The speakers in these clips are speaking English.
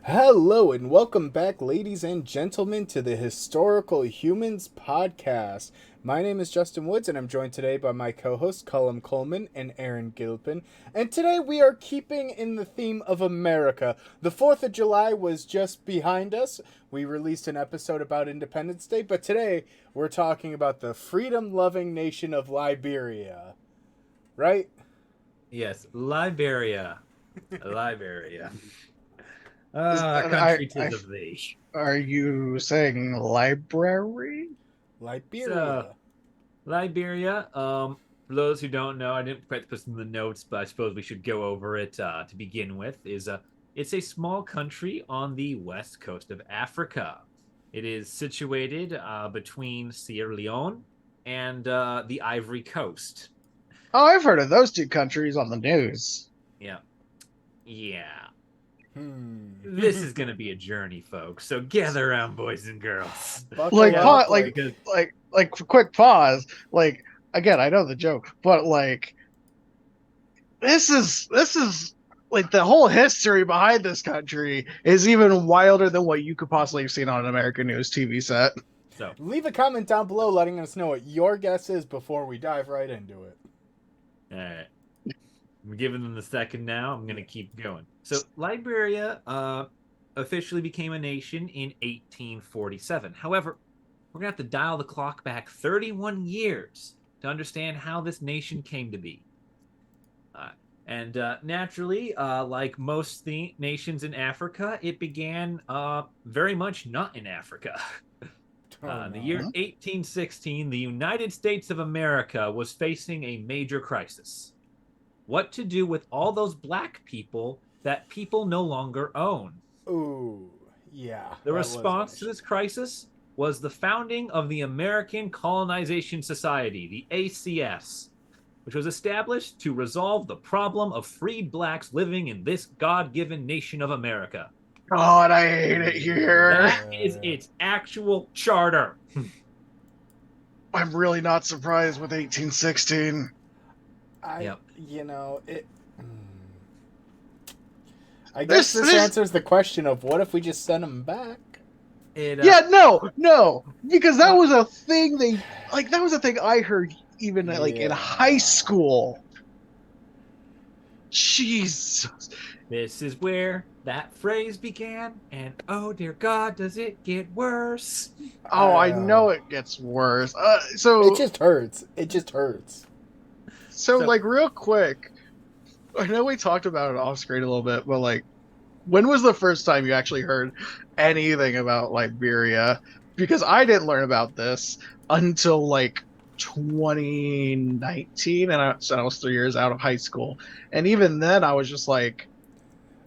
Hello and welcome back, ladies and gentlemen, to the Historical Humans podcast. My name is Justin Woods, and I'm joined today by my co-hosts Coleman and Aaron Gilpin. And today we are keeping in the theme of America. The 4th of July was just behind us. We released an episode about Independence Day, but today we're talking about the freedom-loving nation of Liberia. Right? Yes, Liberia. Liberia. Is, Country tis of thee. are you saying library? So, Liberia. Liberia, for those who don't know, I didn't quite put this in the notes, but I suppose we should go over it to begin with. It's a small country on the west coast of Africa. It is situated between Sierra Leone and the Ivory Coast. Oh, I've heard of those two countries on the news. Yeah. Yeah. Hmm. This is gonna be a journey, folks. So gather around, boys and girls. Buckle Like, up, quick pause. Like, again, I know the joke, but like, this is like the whole history behind this country is even wilder than what you could possibly have seen on an American news TV set. So leave a comment down below letting us know what your guess is before we dive right into it. all right. I'm giving them the second now. I'm gonna keep going. So Liberia officially became a nation in 1847. However, we're gonna have to dial the clock back 31 years to understand how this nation came to be. And naturally, like most nations in Africa, it began very much not in Africa. In the year 1816, the United States of America was facing a major crisis. What to do with all those black people that people no longer own? Ooh, yeah. The response to this crisis was the founding of the American Colonization Society, the ACS, which was established to resolve the problem of freed blacks living in this God-given nation of America. God, I hate it here. That is its actual charter. I'm really not surprised with 1816. I guess this answers the question of what if we just send them back? No, because that was a thing that was a thing I heard even in high school. Jesus. This is where that phrase began, and oh dear God, does it get worse? Oh, I know it gets worse. So it just hurts. So, like, real quick, I know we talked about it off screen a little bit, but like, when was the first time you actually heard anything about Liberia? Because I didn't learn about this until like 2019, and I was 3 years out of high school, and even then, I was just like,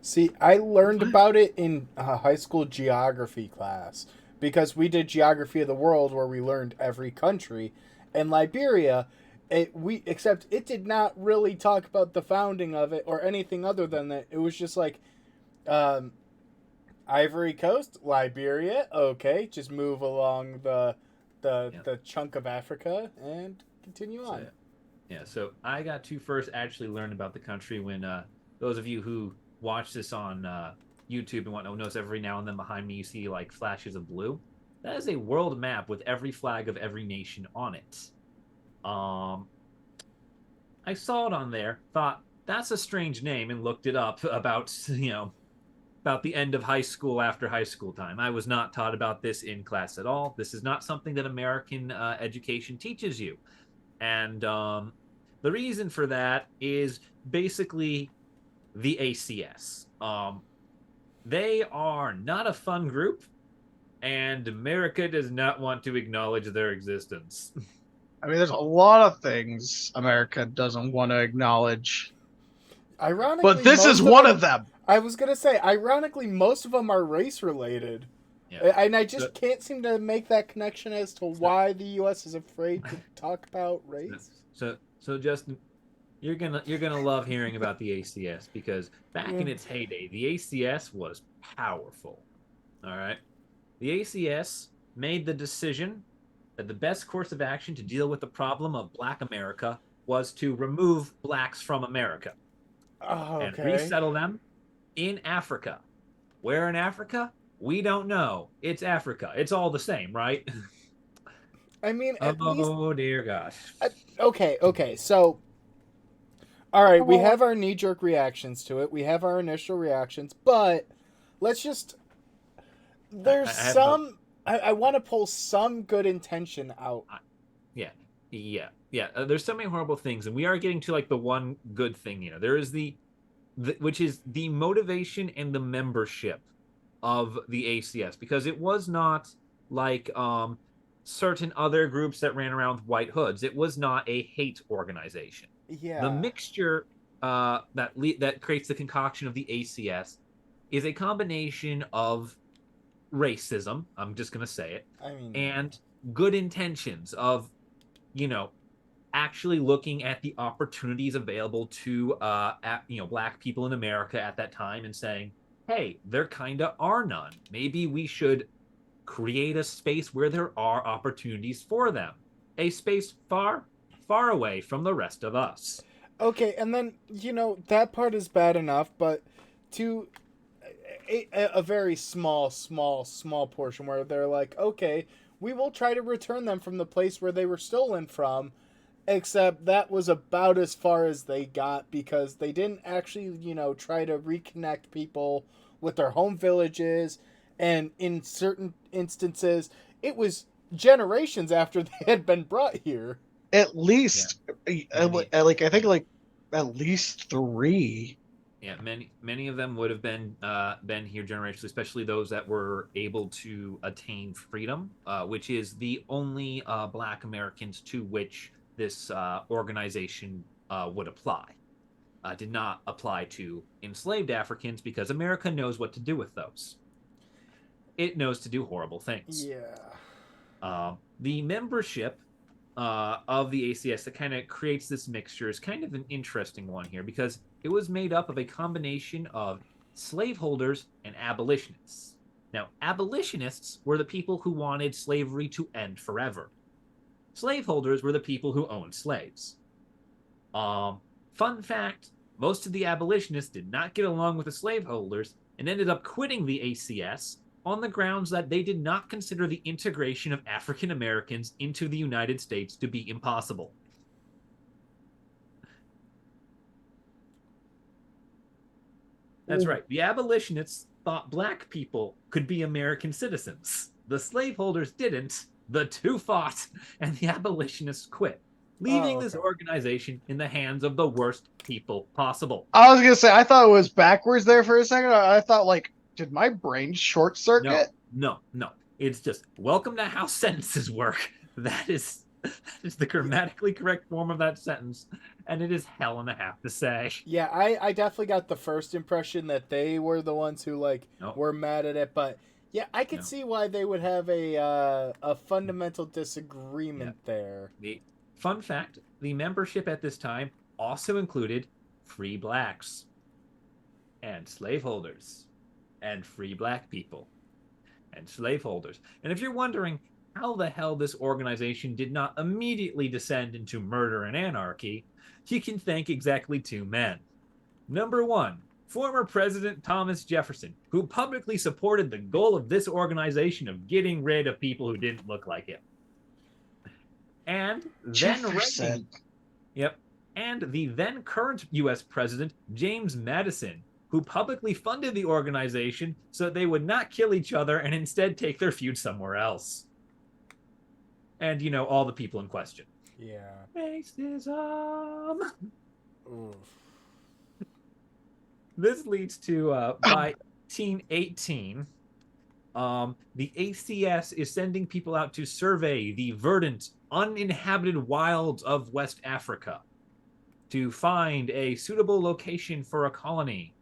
see, I learned about it in high school geography class because we did geography of the world where we learned every country, and Liberia. Except it did not really talk about the founding of it or anything other than that. It was just like Ivory Coast, Liberia. Okay, just move along the chunk of Africa and continue on. So I got to first actually learn about the country when those of you who watch this on YouTube and whatnot notice every now and then behind me you see like flashes of blue. That is a world map with every flag of every nation on it. I saw it on there, thought that's a strange name, and looked it up about the end of high school after high school time. I was not taught about this in class at all. This is not something that American education teaches you, and the reason for that is basically the ACS. They are not a fun group, and America does not want to acknowledge their existence. I mean, there's a lot of things America doesn't want to acknowledge. Ironically, but this is one of them. I was going to say, ironically, most of them are race-related. Yeah. And I just can't seem to make that connection as to why the U.S. is afraid to talk about race. So Justin, you're gonna love hearing about the ACS because back in its heyday, the ACS was powerful. All right, the ACS made the decision that the best course of action to deal with the problem of Black America was to remove blacks from America and resettle them in Africa. Where in Africa? We don't know. It's Africa. It's all the same, right? I mean, at least Oh dear gosh. okay. So, all right, we have our knee-jerk reactions to it. We have our initial reactions, but let's just there's I have the some I want to pull some good intention out. yeah, yeah. There's so many horrible things, and we are getting to like the one good thing. There is the which is the motivation and the membership of the ACS, because it was not like certain other groups that ran around with white hoods. It was not a hate organization. The Yeah. mixture that creates the concoction of the ACS is a combination of racism. I'm just gonna say it, I mean, and good intentions of, you know, actually looking at the opportunities available to black people in America at that time and saying, hey, there kind of are none. Maybe we should create a space where there are opportunities for them, a space far far away from the rest of us. okay, and then that part is bad enough, but to a very small portion where they're like, okay, we will try to return them from the place where they were stolen from, except that was about as far as they got, because they didn't actually try to reconnect people with their home villages, and in certain instances it was generations after they had been brought here. At least, Many, like I think like at least 3. yeah, many of them would have been here generationally, especially those that were able to attain freedom, which is the only Black Americans to which this organization would apply. Did not apply to enslaved Africans, because America knows what to do with those. It knows to do horrible things. Yeah. The membership of the ACS that kind of creates this mixture is kind of an interesting one here, because it was made up of a combination of slaveholders and abolitionists. Now, abolitionists were the people who wanted slavery to end forever. Slaveholders were the people who owned slaves. Fun fact, most of the abolitionists did not get along with the slaveholders and ended up quitting the ACS on the grounds that they did not consider the integration of African Americans into the United States to be impossible. That's right. The abolitionists thought black people could be American citizens. The slaveholders didn't. The two fought, and the abolitionists quit, leaving this organization in the hands of the worst people possible. I was gonna say, I thought it was backwards there for a second. I thought, like, did my brain short circuit? No. It's just, welcome to how sentences work. That is the grammatically correct form of that sentence, and it is hell and a half to say. Yeah, I definitely got the first impression that they were the ones who were mad at it, but yeah, I could see why they would have a fundamental disagreement there. The fun fact, the membership at this time also included free blacks and slaveholders and free black people and slaveholders. And if you're wondering how the hell this organization did not immediately descend into murder and anarchy, you can thank exactly 2 men. Number 1, former President Thomas Jefferson, who publicly supported the goal of this organization of getting rid of people who didn't look like him. And Jefferson. And the then current U.S. President, James Madison, who publicly funded the organization so that they would not kill each other and instead take their feud somewhere else. And, all the people in question. Yeah. Racism. Oof. This leads to, by 1818, the ACS is sending people out to survey the verdant, uninhabited wilds of West Africa to find a suitable location for a colony.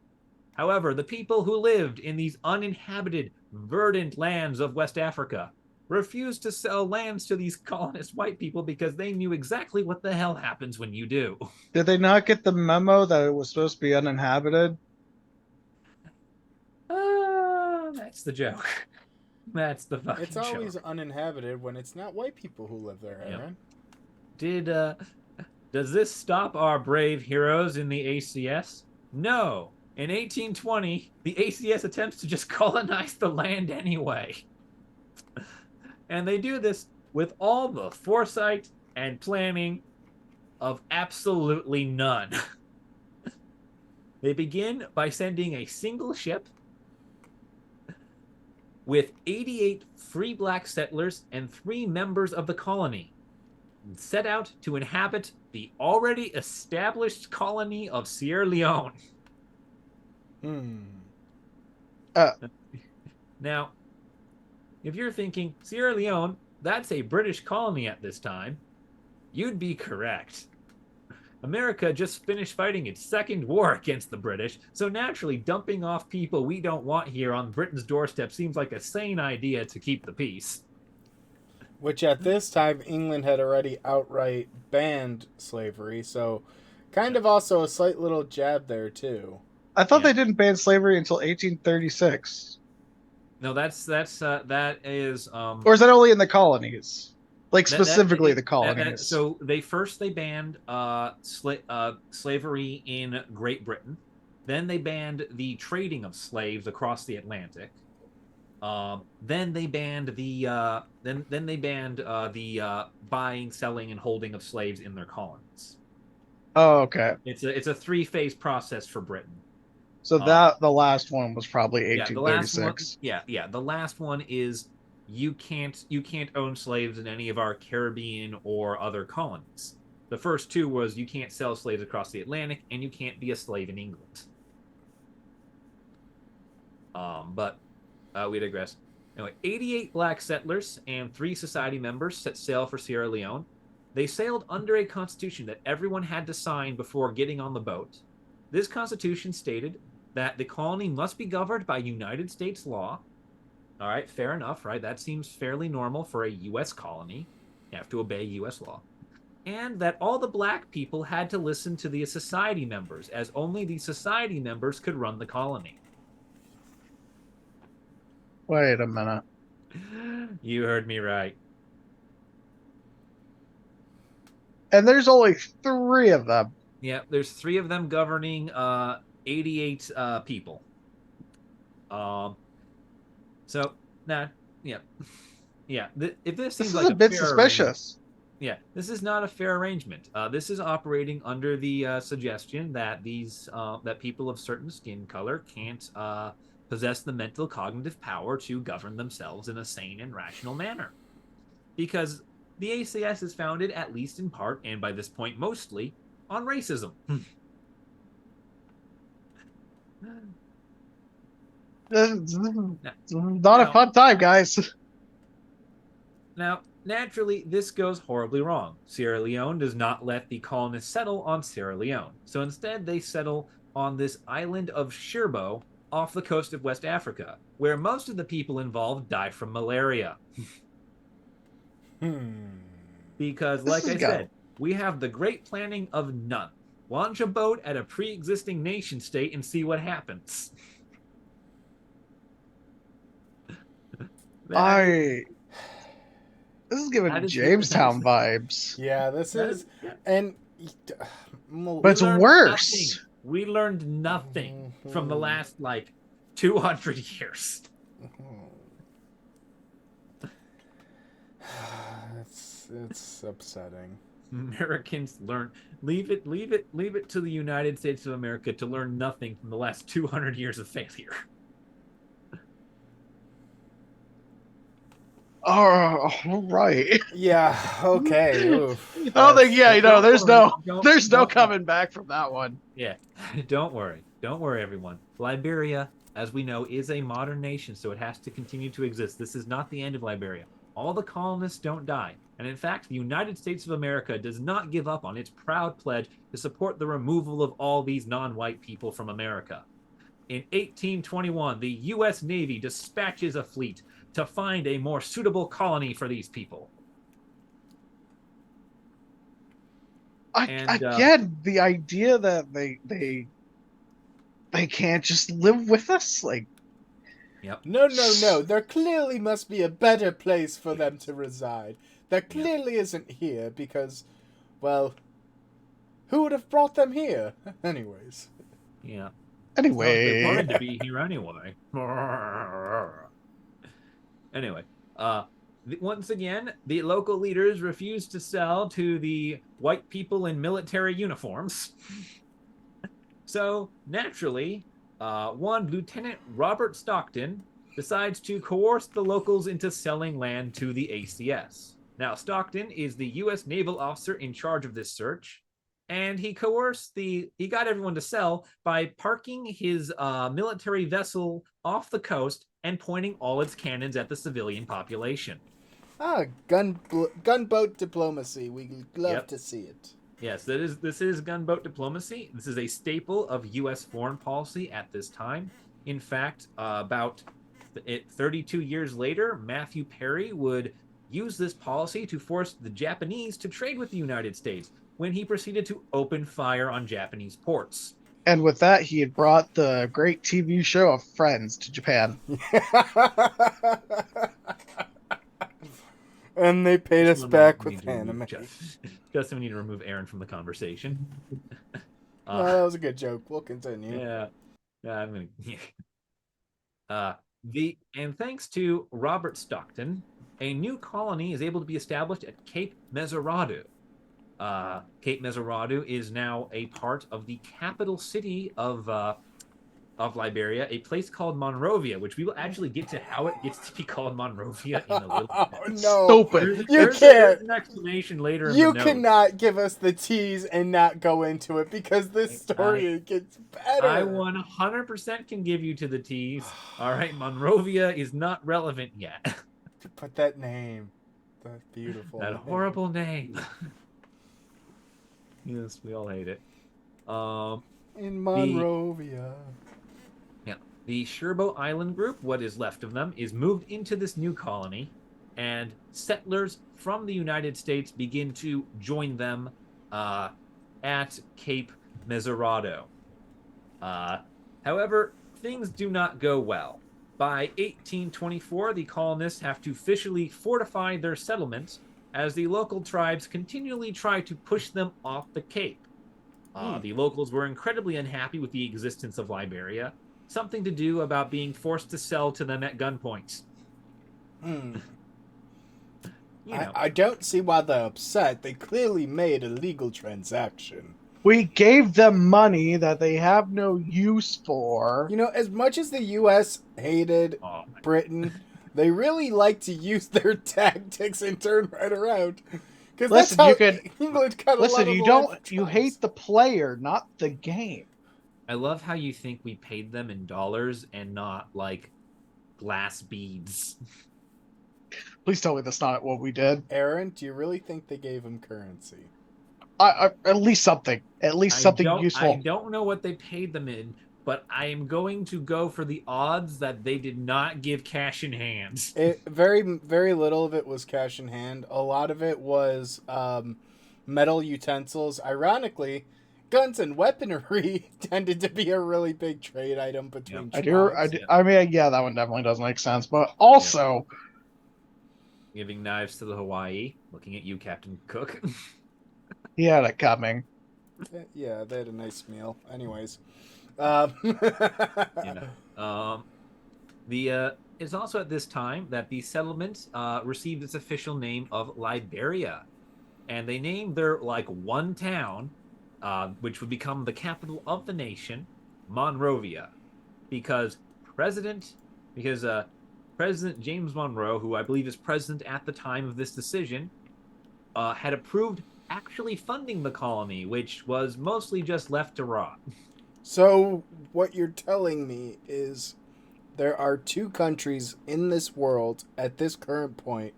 However, the people who lived in these uninhabited, verdant lands of West Africa refused to sell lands to these colonist white people because they knew exactly what the hell happens when you do. Did they not get the memo that it was supposed to be uninhabited? That's the joke. That's the fucking It's always joke. uninhabited when it's not white people who live there, Aaron. Does this stop our brave heroes in the ACS? No. In 1820, the ACS attempts to just colonize the land anyway. And they do this with all the foresight and planning of absolutely none. They begin by sending a single ship with 88 free black settlers and 3 members of the colony, set out to inhabit the already established colony of Sierra Leone. Now, if you're thinking Sierra Leone, that's a British colony at this time, you'd be correct. America just finished fighting its second war against the British, so naturally dumping off people we don't want here on Britain's doorstep seems like a sane idea to keep the peace. Which at this time, England had already outright banned slavery, so kind of also a slight little jab there, too. I thought they didn't ban slavery until 1836. No, that is Or is that only in the colonies? Like specifically the colonies. So they banned slavery in Great Britain. Then they banned the trading of slaves across the Atlantic. Then they banned the buying, selling, and holding of slaves in their colonies. Oh, okay. It's a 3-phase process for Britain. So the last one was probably 1836. The last one is you can't own slaves in any of our Caribbean or other colonies. The first 2 was you can't sell slaves across the Atlantic and you can't be a slave in England. But we digress. Anyway, 88 black settlers and 3 society members set sail for Sierra Leone. They sailed under a constitution that everyone had to sign before getting on the boat. This constitution stated that the colony must be governed by United States law. All right, fair enough, right? That seems fairly normal for a U.S. colony. You have to obey U.S. law. And that all the black people had to listen to the society members, as only the society members could run the colony. Wait a minute. You heard me right. And there's only 3 of them. Yeah, there's 3 of them governing 88 people. So, if this seems like a bit suspicious. This is not a fair arrangement. This is operating under the suggestion that that people of certain skin color can't possess the mental cognitive power to govern themselves in a sane and rational manner, because the ACS is founded, at least in part, and by this point mostly, on racism. Not a fun time, guys. Now, naturally, this goes horribly wrong. Sierra Leone does not let the colonists settle on Sierra Leone. So instead, they settle on this island of Cherbourg off the coast of West Africa, where most of the people involved die from malaria. Because, like I said, we have the great planning of none. Launch a boat at a pre-existing nation state and see what happens. This is giving Jamestown vibes. Yeah, this is, and but it's worse. Nothing. We learned nothing from the last 200 years. It's upsetting. Americans leave it to the United States of America to learn nothing from the last 200 years of failure. Oh, right. Yeah. Okay. Oof. There's no coming back from that one. Yeah. Don't worry, everyone. Liberia, as we know, is a modern nation, so it has to continue to exist. This is not the end of Liberia. All the colonists don't die. And in fact, the United States of America does not give up on its proud pledge to support the removal of all these non-white people from America. In 1821, the U.S. Navy dispatches a fleet to find a more suitable colony for these people. Again, the idea that they can't just live with us, Yep. No. There clearly must be a better place for them to reside. That clearly isn't here because, well, who would have brought them here? Anyways. Yeah. Anyway, They're fine to be here anyway. Anyway, once again, the local leaders refused to sell to the white people in military uniforms. So naturally, one Lieutenant Robert Stockton decides to coerce the locals into selling land to the ACS. Now, Stockton is the U.S. naval officer in charge of this search, and he got everyone to sell by parking his military vessel off the coast and pointing all its cannons at the civilian population. Gunboat diplomacy. We love to see it. Yes, this is gunboat diplomacy. This is a staple of U.S. foreign policy at this time. In fact, about 32 years later, Matthew Perry would use this policy to force the Japanese to trade with the United States when he proceeded to open fire on Japanese ports. and with that, he had brought the great TV show of Friends to Japan. And they paid us back with anime. Justin, we need to remove Aaron from the conversation. No, that was a good joke. We'll continue. Yeah. I'm gonna. And thanks to Robert Stockton, a new colony is able to be established at Cape Mesurado. Cape Mesurado is now a part of the capital city of Liberia, a place called Monrovia, which we will actually get to how it gets to be called Monrovia in a little bit. Oh, no. Stupid. There's an explanation later in the notes. You cannot give us the tease and not go into it because this story gets better. I 100% can give you to the tease. All right, Monrovia is not relevant yet. But that name, that's beautiful. That horrible name. Yes, we all hate it. In Monrovia. The Sherbo Island group, what is left of them, is moved into this new colony, and settlers from the United States begin to join them at Cape Mesurado. However, things do not go well. By 1824, the colonists have to officially fortify their settlements as the local tribes continually try to push them off the Cape. The locals were incredibly unhappy with the existence of Liberia, something to do about being forced to sell to them at gunpoint. I don't see why they're upset. They clearly made a legal transaction. We gave them money that they have no use for. You know, as much as the U.S. hated Britain, they really like to use their tactics and turn right around. Because that's how England got a lot of you hate the player, not the game. I love how you think we paid them in dollars and not like glass beads. Please tell me that's not what we did. Aaron, do you really think they gave him currency? At least something. At least something useful. I don't know what they paid them in, but I am going to go for the odds that they did not give cash in hand. Very, very little of it was cash in hand. A lot of it was metal utensils. Ironically, guns and weaponry tended to be a really big trade item between tribes. I mean, yeah, that one definitely doesn't make sense. But also... Giving knives to the Hawaii. Looking at you, Captain Cook. He had it coming. Yeah, they had a nice meal. Anyways. It's also at this time that the settlement received its official name of Liberia. And they named their, one town... which would become the capital of the nation, Monrovia, because President James Monroe, who I believe is president at the time of this decision, had approved actually funding the colony, which was mostly just left to rot. So what you're telling me is there are two countries in this world at this current point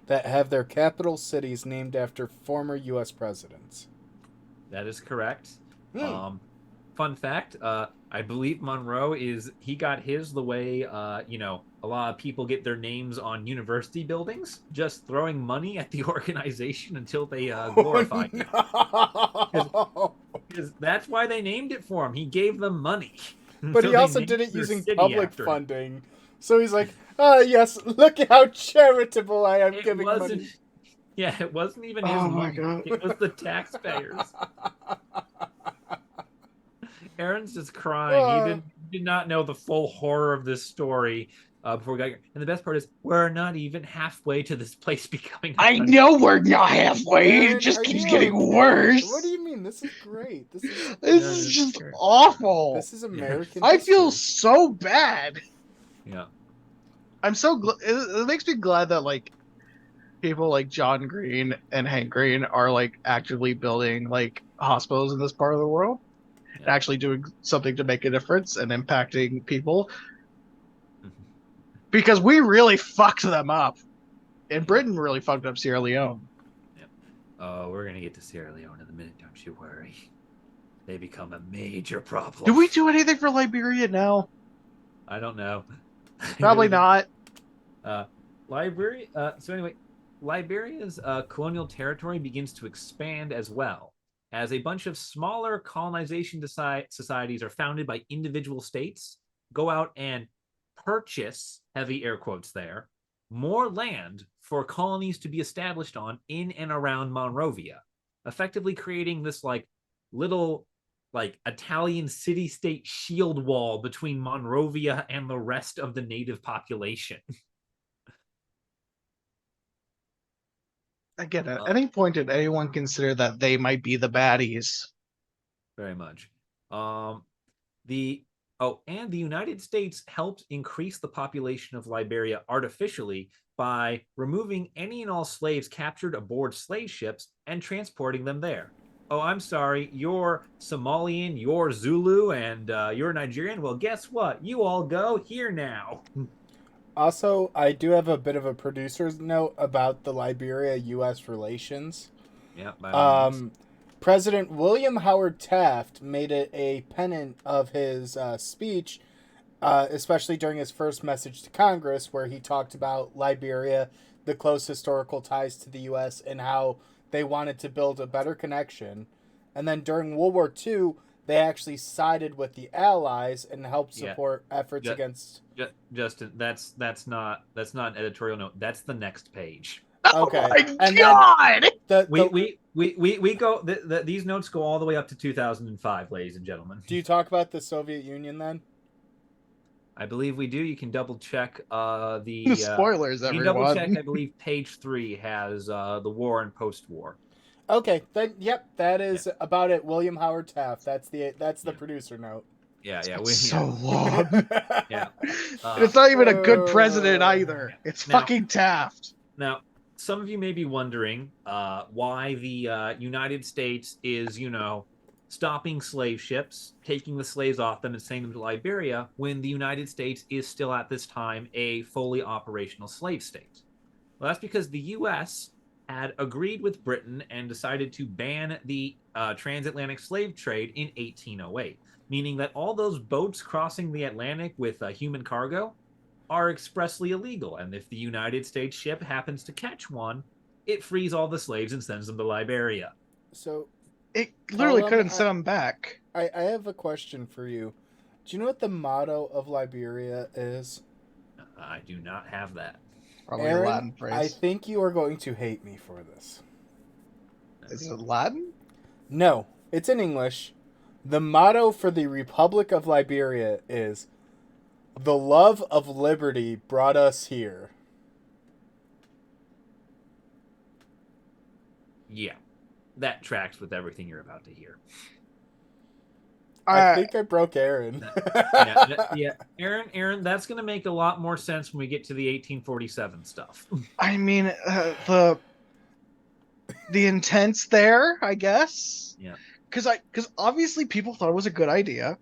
that have their capital cities named after former U.S. presidents. That is correct. Fun fact, I believe Monroe he got his the way, a lot of people get their names on university buildings, just throwing money at the organization until they glorify it. Because that's why they named it for him. He gave them money. But he also did it using public funding. So he's like, yes, look at how charitable I am giving money. Yeah, it wasn't even his money. It was the taxpayers. Aaron's just crying. He did not know the full horror of this story before we got here. And the best part is, we're not even halfway to this place becoming. I know we're not halfway. Aaron, It just are keeps you getting okay? worse. What do you mean? This is great. This is just awful. This is American. I history. feel so bad. Yeah. I'm so it makes me glad that like people like John Green and Hank Green are like actively building like hospitals in this part of the world, and actually doing something to make a difference and impacting people. Because we really fucked them up. And Britain really fucked up Sierra Leone. Yep. Oh, we're gonna get to Sierra Leone in a minute, don't you worry. They become a major problem. Do we do anything for Liberia now? I don't know. Probably not. Liberia. So anyway, Liberia's colonial territory begins to expand as well, as a bunch of smaller colonization societies are founded by individual states, go out and purchase, heavy air quotes there, more land for colonies to be established on in and around Monrovia, effectively creating this like little like Italian city-state shield wall between Monrovia and the rest of the native population. Again, at any point did anyone consider that they might be the baddies? Very much. And the United States helped increase the population of Liberia artificially by removing any and all slaves captured aboard slave ships and transporting them there. Oh, I'm sorry, you're Somalian, you're Zulu, and you're Nigerian. Well, guess what? You all go here now. Also, I do have a bit of a producer's note about the Liberia-U.S. relations. Yeah, by all means. President William Howard Taft made it a pennant of his speech, especially during his first message to Congress, where he talked about Liberia, the close historical ties to the U.S., and how they wanted to build a better connection. And then during World War II, they actually sided with the Allies and helped support efforts against... Justin, that's not an editorial note. That's the next page. Okay. Oh my God! We go. These notes go all the way up to 2005, ladies and gentlemen. Do you talk about the Soviet Union then? I believe we do. You can double check the spoilers. Everyone. You double check. I believe page 3 has the war and post-war. Okay, then yep, that is about it. William Howard Taft. That's the producer note. Yeah. So long. Yeah. And it's not even a good president either. It's fucking Taft. Now, some of you may be wondering why the United States is, stopping slave ships, taking the slaves off them and sending them to Liberia, when the United States is still at this time a fully operational slave state. Well, that's because the U.S. had agreed with Britain and decided to ban the transatlantic slave trade in 1808, meaning that all those boats crossing the Atlantic with human cargo are expressly illegal. And if the United States ship happens to catch one, it frees all the slaves and sends them to Liberia. So it literally couldn't send them back. I have a question for you. Do you know what the motto of Liberia is? I do not have that. Probably Aaron, a Latin phrase. I think you are going to hate me for this. Is it Latin? No, it's in English. The motto for the Republic of Liberia is, "The love of liberty brought us here." Yeah, that tracks with everything you're about to hear. I think I broke Aaron. Yeah, Aaron, that's going to make a lot more sense when we get to the 1847 stuff. I mean, the intent's there, I guess. Yeah. Because obviously people thought it was a good idea.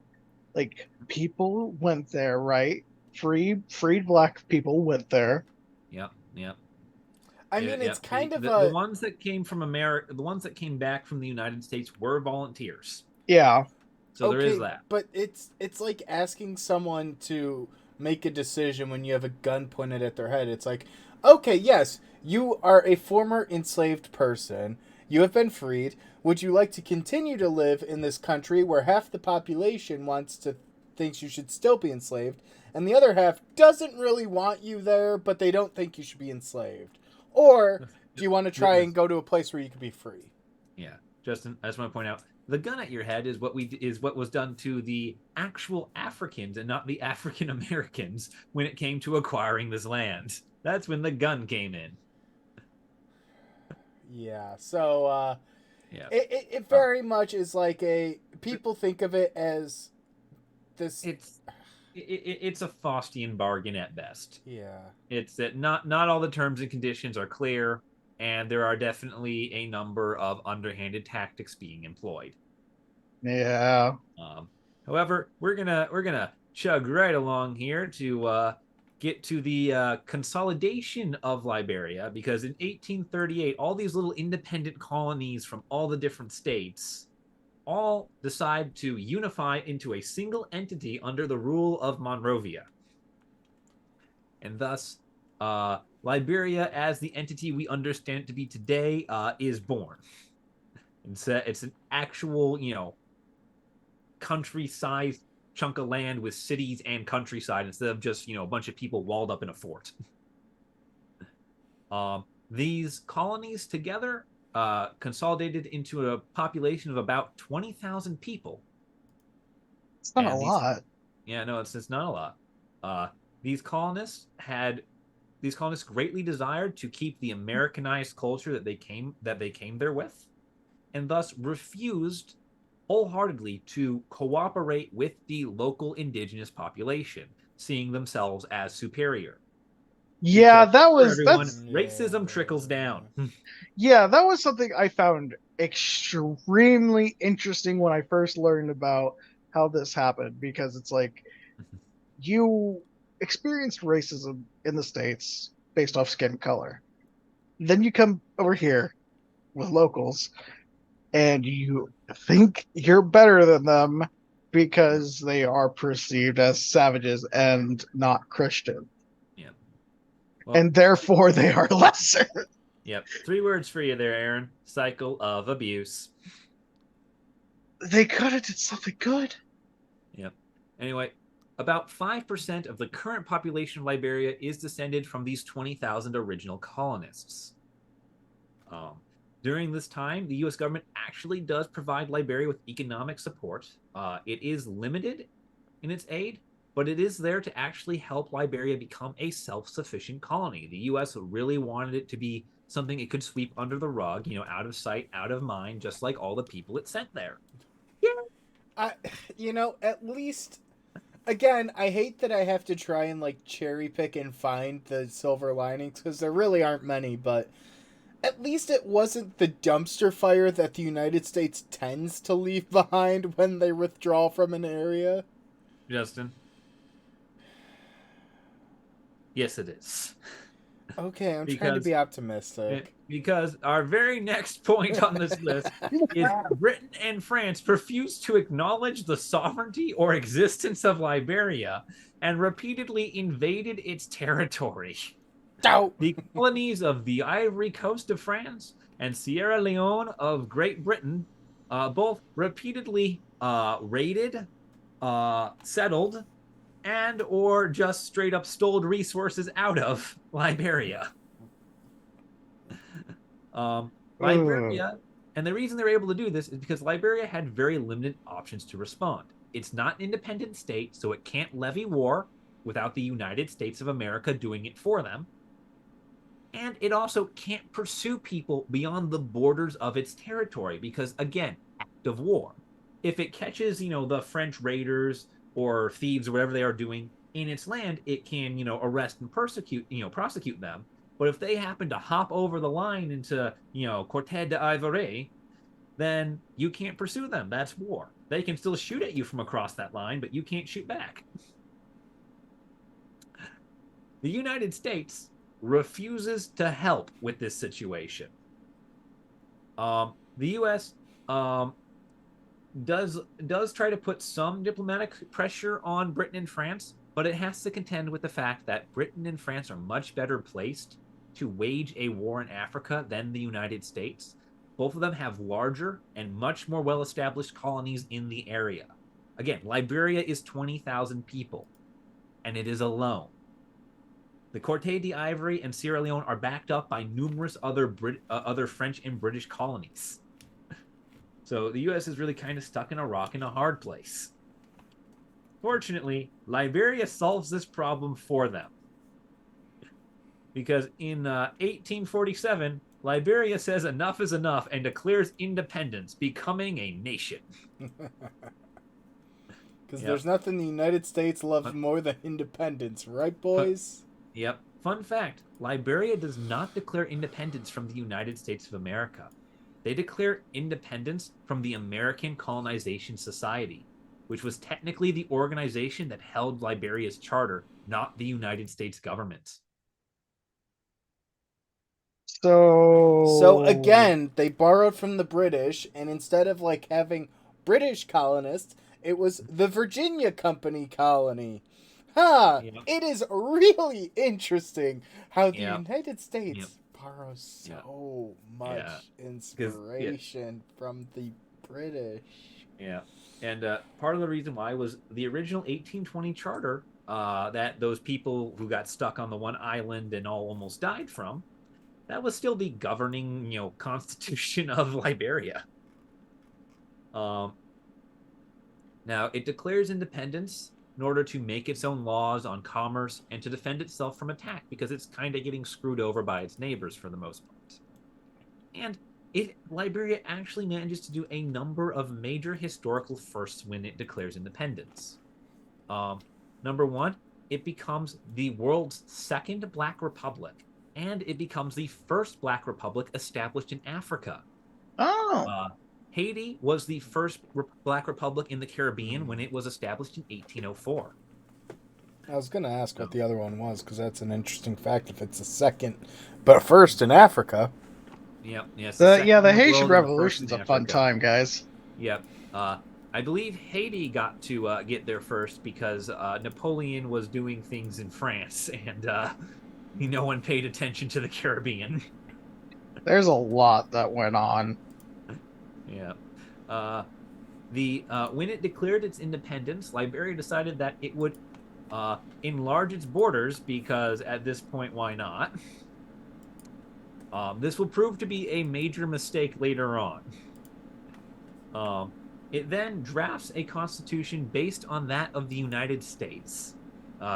Like, people went there, right? Freed black people went there. Yep. I mean, it's kind of the ones that came from America, the ones that came back from the United States were volunteers. Yeah. So there is that. But it's like asking someone to make a decision when you have a gun pointed at their head. It's like, okay, yes, you are a former enslaved person. You have been freed. Would you like to continue to live in this country where half the population thinks you should still be enslaved, and the other half doesn't really want you there, but they don't think you should be enslaved? Or do you want to try and go to a place where you can be free? Yeah. Justin, I just want to point out, the gun at your head is what was done to the actual Africans and not the African Americans when it came to acquiring this land. That's when the gun came in. Yeah. So Yeah. it very much is like people think of it as this. It's a Faustian bargain at best. Yeah. It's that not all the terms and conditions are clear, and there are definitely a number of underhanded tactics being employed. Yeah. However, we're gonna chug right along here to get to the consolidation of Liberia, because in 1838, all these little independent colonies from all the different states all decide to unify into a single entity under the rule of Monrovia. And thus, Liberia, as the entity we understand it to be today, is born. It's an actual, country-sized chunk of land with cities and countryside instead of just, a bunch of people walled up in a fort. These colonies together consolidated into a population of about 20,000 people. It's not a lot. Yeah, no, it's not a lot. These colonists greatly desired to keep the Americanized culture that they came there with, and thus refused wholeheartedly to cooperate with the local indigenous population, seeing themselves as superior. Yeah, Because that's racism trickles down. Yeah, that was something I found extremely interesting when I first learned about how this happened, because it's like you experienced racism in the States based off skin color. Then you come over here with locals and you think you're better than them because they are perceived as savages and not Christian. Yeah. Well, and therefore they are lesser. Yep. 3 words for you there, Aaron. Cycle of abuse. They could have did something good. Yep. Anyway, about 5% of the current population of Liberia is descended from these 20,000 original colonists. During this time, the U.S. government actually does provide Liberia with economic support. It is limited in its aid, but it is there to actually help Liberia become a self-sufficient colony. The U.S. really wanted it to be something it could sweep under the rug, out of sight, out of mind, just like all the people it sent there. Yeah. At least, again, I hate that I have to try and cherry pick and find the silver linings, because there really aren't many, but at least it wasn't the dumpster fire that the United States tends to leave behind when they withdraw from an area. Justin? Yes, it is. Okay, I'm trying to be optimistic. Because our very next point on this list is Britain and France refused to acknowledge the sovereignty or existence of Liberia and repeatedly invaded its territory. The colonies of the Ivory Coast of France and Sierra Leone of Great Britain both repeatedly raided, settled, and or just straight up stole resources out of Liberia. Liberia, and the reason they're able to do this is because Liberia had very limited options to respond. It's not an independent state, so it can't levy war without the United States of America doing it for them. And it also can't pursue people beyond the borders of its territory because, again, act of war. If it catches, the French raiders or thieves or whatever they are doing in its land, it can, arrest and prosecute them. But if they happen to hop over the line into, Corte d'Ivoire, then you can't pursue them. That's war. They can still shoot at you from across that line, but you can't shoot back. The United States refuses to help with this situation. The U.S. Does try to put some diplomatic pressure on Britain and France, but it has to contend with the fact that Britain and France are much better placed to wage a war in Africa than the United States. Both of them have larger and much more well-established colonies in the area. Again, Liberia is 20,000 people, and it is alone. The Corte d'Ivoire and Sierra Leone are backed up by numerous other French and British colonies. So the U.S. is really kind of stuck in a rock and a hard place. Fortunately, Liberia solves this problem for them. Because in 1847, Liberia says enough is enough and declares independence, becoming a nation. Because there's nothing the United States loves more than independence, right, boys? Yep. Fun fact, Liberia does not declare independence from the United States of America. They declare independence from the American Colonization Society, which was technically the organization that held Liberia's charter, not the United States government. So again, they borrowed from the British, and instead of like having British colonists, it was the Virginia Company colony. It is really interesting how the United States borrows so much inspiration from the British. Yeah. And part of the reason why was the original 1820 charter that those people who got stuck on the one island and all almost died from, that was still the governing, constitution of Liberia. Now, it declares independence in order to make its own laws on commerce and to defend itself from attack because it's kind of getting screwed over by its neighbors for the most part. And Liberia actually manages to do a number of major historical firsts when it declares independence. Number one, it becomes the world's second Black republic, and it becomes the first Black republic established in Africa. Haiti was the first Black republic in the Caribbean when it was established in 1804. I was going to ask what the other one was, because that's an interesting fact if it's the second, but first in Africa. Yep. Yes. The Haitian Revolution's a fun time, guys. Yep. I believe Haiti got to get there first because Napoleon was doing things in France, and no one paid attention to the Caribbean. There's a lot that went on. Yeah. When it declared its independence, Liberia decided that it would enlarge its borders because at this point, why not? This will prove to be a major mistake later on. It then drafts a constitution based on that of the United States.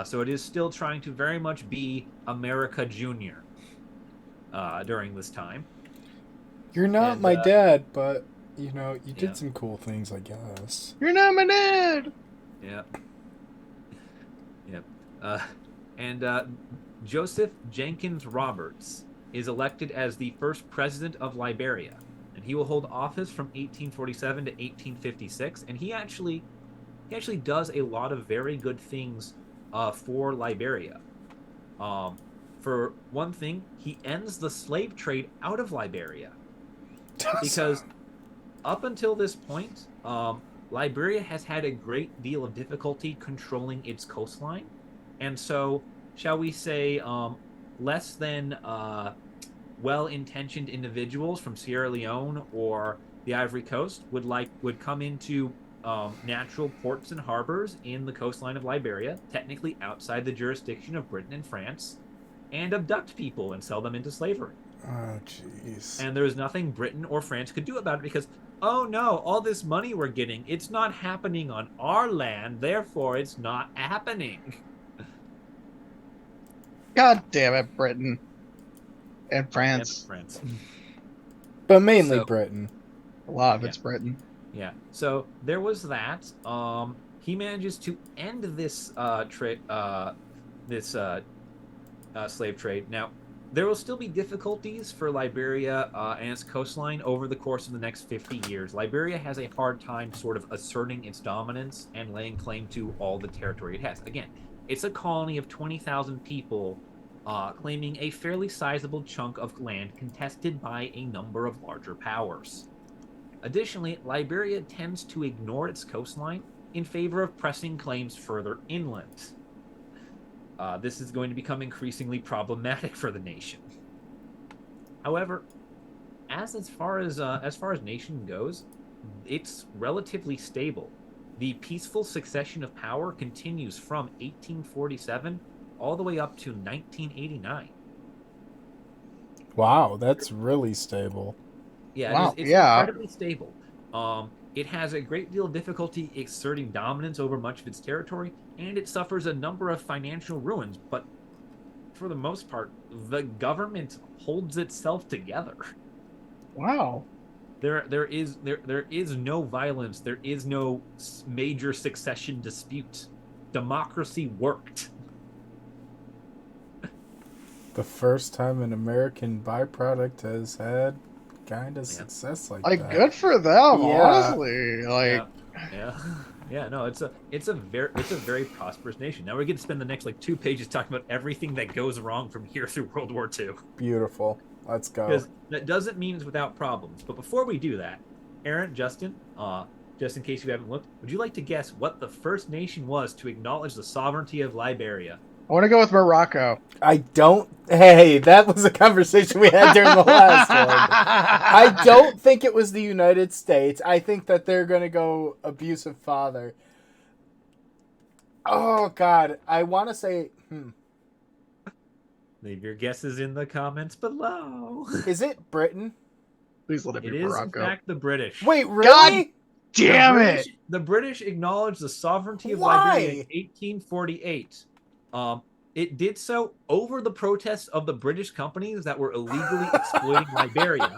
So it is still trying to very much be America Junior during this time. You're not my dad, but, you did some cool things, I guess. You're not my dad! Yep. And Joseph Jenkins Roberts is elected as the first president of Liberia, and he will hold office from 1847 to 1856. And he actually does a lot of very good things for Liberia. For one thing, he ends the slave trade out of Liberia because up until this point, Liberia has had a great deal of difficulty controlling its coastline, and so, shall we say, less than well-intentioned individuals from Sierra Leone or the Ivory Coast would come into natural ports and harbors in the coastline of Liberia, technically outside the jurisdiction of Britain and France, and abduct people and sell them into slavery. Oh, jeez. And there was nothing Britain or France could do about it because, oh no, all this money we're getting, it's not happening on our land, therefore it's not happening. God damn it, Britain. And France. But mainly Britain. A lot of it's Britain. Yeah. So there was that. He manages to end this slave trade. Now, there will still be difficulties for Liberia and its coastline over the course of the next 50 years. Liberia has a hard time sort of asserting its dominance and laying claim to all the territory it has. Again, it's a colony of 20,000 people claiming a fairly sizable chunk of land contested by a number of larger powers. Additionally, Liberia tends to ignore its coastline in favor of pressing claims further inland. This is going to become increasingly problematic for the nation. However, as far as nation goes, it's relatively stable. The peaceful succession of power continues from 1847 all the way up to 1989. Wow, that's really stable. Yeah, wow, it's incredibly stable. It has a great deal of difficulty exerting dominance over much of its territory, and it suffers a number of financial ruins. But for the most part, the government holds itself together. Wow. There is no violence. There is no major succession dispute. Democracy worked. The first time an American byproduct has had kind of success like Like, that. good for them, Yeah. honestly. Like, Yeah. No, it's a very prosperous nation. Now we're going to spend the next 2 pages talking about everything that goes wrong from here through World War II. Beautiful. Let's go. Because that doesn't mean it's without problems. But before we do that, Aaron, Justin, just in case you haven't looked, would you like to guess what the first nation was to acknowledge the sovereignty of Liberia? I want to go with Morocco. I don't. Hey, that was a conversation we had during the last one. I don't think it was the United States. I think that they're going to go abusive father. Oh, God. I want to say. Leave your guesses in the comments below. Is it Britain? Please let it It be is, in Morocco. fact, the British. Wait, really? Damn it! The British acknowledged the sovereignty of Why? Liberia in 1848. It did so over the protests of the British companies that were illegally exploiting Liberia.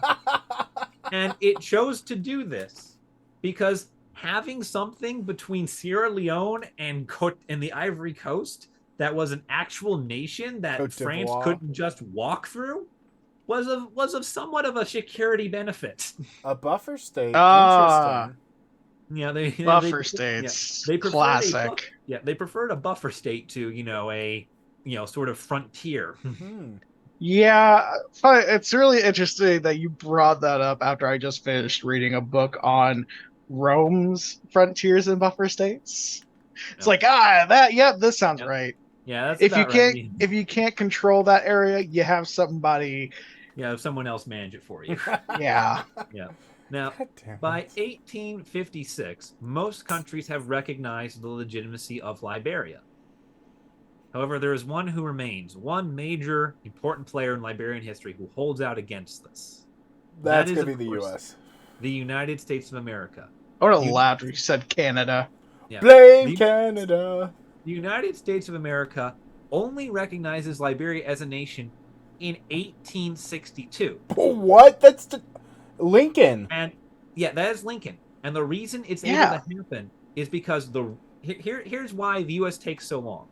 And it chose to do this because having something between Sierra Leone and the Ivory Coast that was an actual nation that Côte France d'Ivoire. couldn't just walk through was of somewhat of a security benefit. A buffer state. Ah. Interesting. Yeah, Buffer states. They preferred Classic. they preferred a buffer state to a sort of frontier. Yeah, but it's really interesting that you brought that up after I just finished reading a book on Rome's frontiers and buffer states. It's like, this sounds right. Yeah, that's If you about can't right. if you can't control that area, you have somebody. Yeah, someone else manage it for you. Yeah. Yeah. Now, God damn it. by 1856, most countries have recognized the legitimacy of Liberia. However, there is one who remains, one major important player in Liberian history who holds out against this. That's That is, going to of be the course, U.S. The United States of America. I would have laughed if you said Canada. Yeah. Blame Canada. The United States of America only recognizes Liberia as a nation in 1862. What? That's Lincoln. And yeah, that is Lincoln. And the reason it's able to happen is because here's why the U.S. takes so long.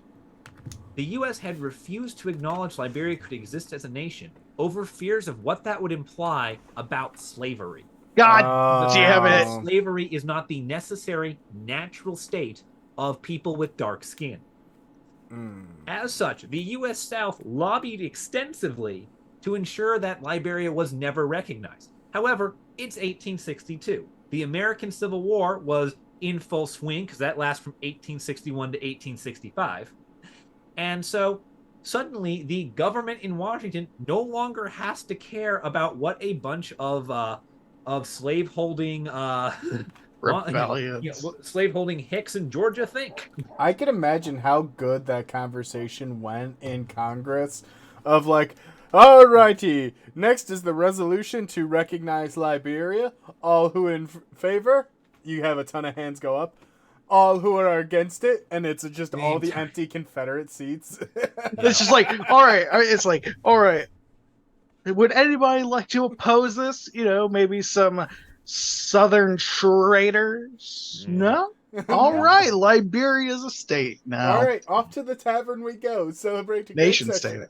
The U.S. had refused to acknowledge Liberia could exist as a nation over fears of what that would imply about slavery. God damn it. Slavery is not the necessary natural state of people with dark skin. As such, the U.S. South lobbied extensively to ensure that Liberia was never recognized. However, it's 1862. The American Civil War was in full swing because that lasts from 1861 to 1865. And so suddenly the government in Washington no longer has to care about what a bunch of slaveholding Rebellions. slaveholding hicks in Georgia think. I can imagine how good that conversation went in Congress of like, alrighty, next is the resolution to recognize Liberia. All who in favor, you have a ton of hands go up. All who are against it, and it's just all the empty Confederate seats. It's just like, all right. It's like, all right. Would anybody like to oppose this? Maybe some Southern traitors? No? All right. Liberia's a state now. All right, off to the tavern we go. Celebrate Nation state.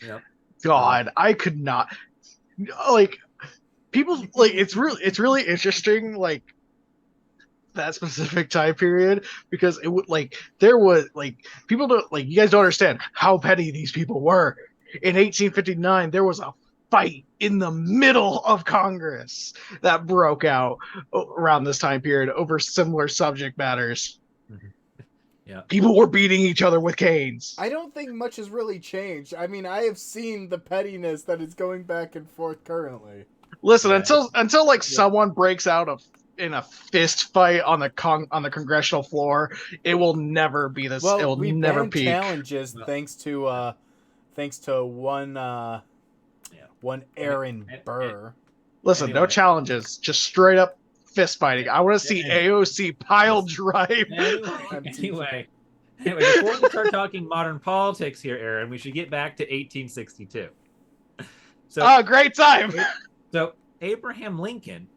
Yep. God, I could not. People it's really interesting. That specific time period because it would there was people don't you guys don't understand how petty these people were. In 1859 there was a fight in the middle of Congress that broke out around this time period over similar subject matters. Yeah, people were beating each other with canes. I don't think much has really changed. I mean, I have seen the pettiness that is going back and forth currently. Listen, until someone breaks out in a fist fight on the congressional floor, it will never be this. Well, it will we never banned peak. Challenges thanks to one Aaron Burr. Listen, Anyway. no challenges, just straight up fist fighting. I want to see AOC pile drive. Anyway, before we start talking modern politics here, Aaron, we should get back to 1862. So, great time. So Abraham Lincoln,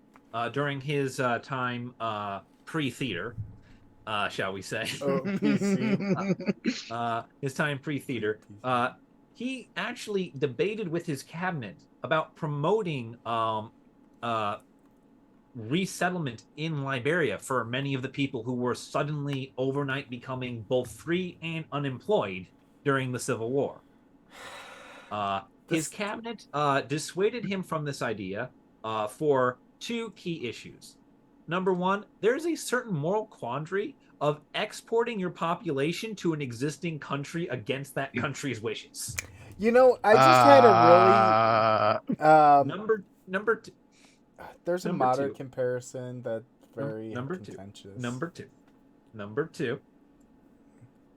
during his time pre-theater, shall we say, PC. his time pre-theater, he actually debated with his cabinet about promoting resettlement in Liberia for many of the people who were suddenly overnight becoming both free and unemployed during the Civil War. His cabinet dissuaded him from this idea for two key issues. Number one, there's a certain moral quandary of exporting your population to an existing country against that country's wishes. You know, I just had a really number two. There's a modern comparison that's very contentious. Number two.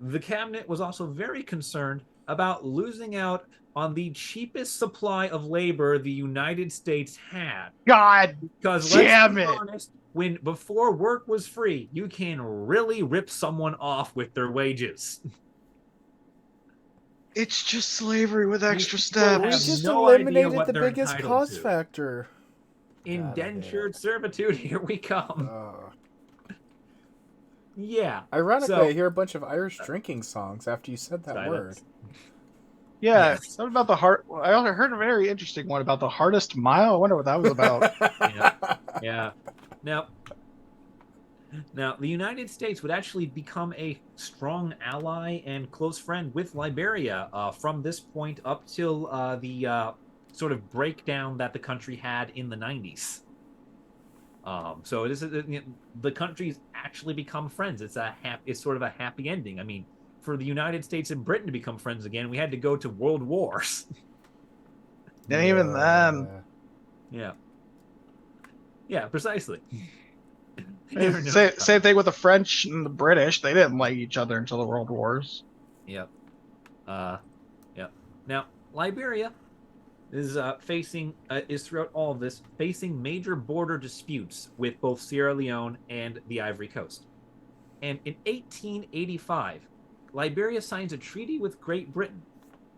The cabinet was also very concerned about losing out on the cheapest supply of labor the United States had. God because damn let's be honest, when before work was free, you can really rip someone off with their wages. It's just slavery with extra steps. We just eliminated the biggest cost factor. Indentured servitude, here we come. Yeah. Ironically, I hear a bunch of Irish drinking songs after you said that word. Yeah, something about the heart. I heard a very interesting one about the hardest mile. I wonder what that was about. Yeah. Now, the United States would actually become a strong ally and close friend with Liberia from this point up till the sort of breakdown that the country had in the 90s. So it is the countries actually become friends. It's sort of a happy ending. I mean, for the United States and Britain to become friends again, we had to go to world wars. And even then, yeah, precisely. Same thing with the French and the British. They didn't like each other until the World Wars. Yep. Now, Liberia is throughout all of this facing major border disputes with both Sierra Leone and the Ivory Coast. And in 1885, Liberia signs a treaty with Great Britain,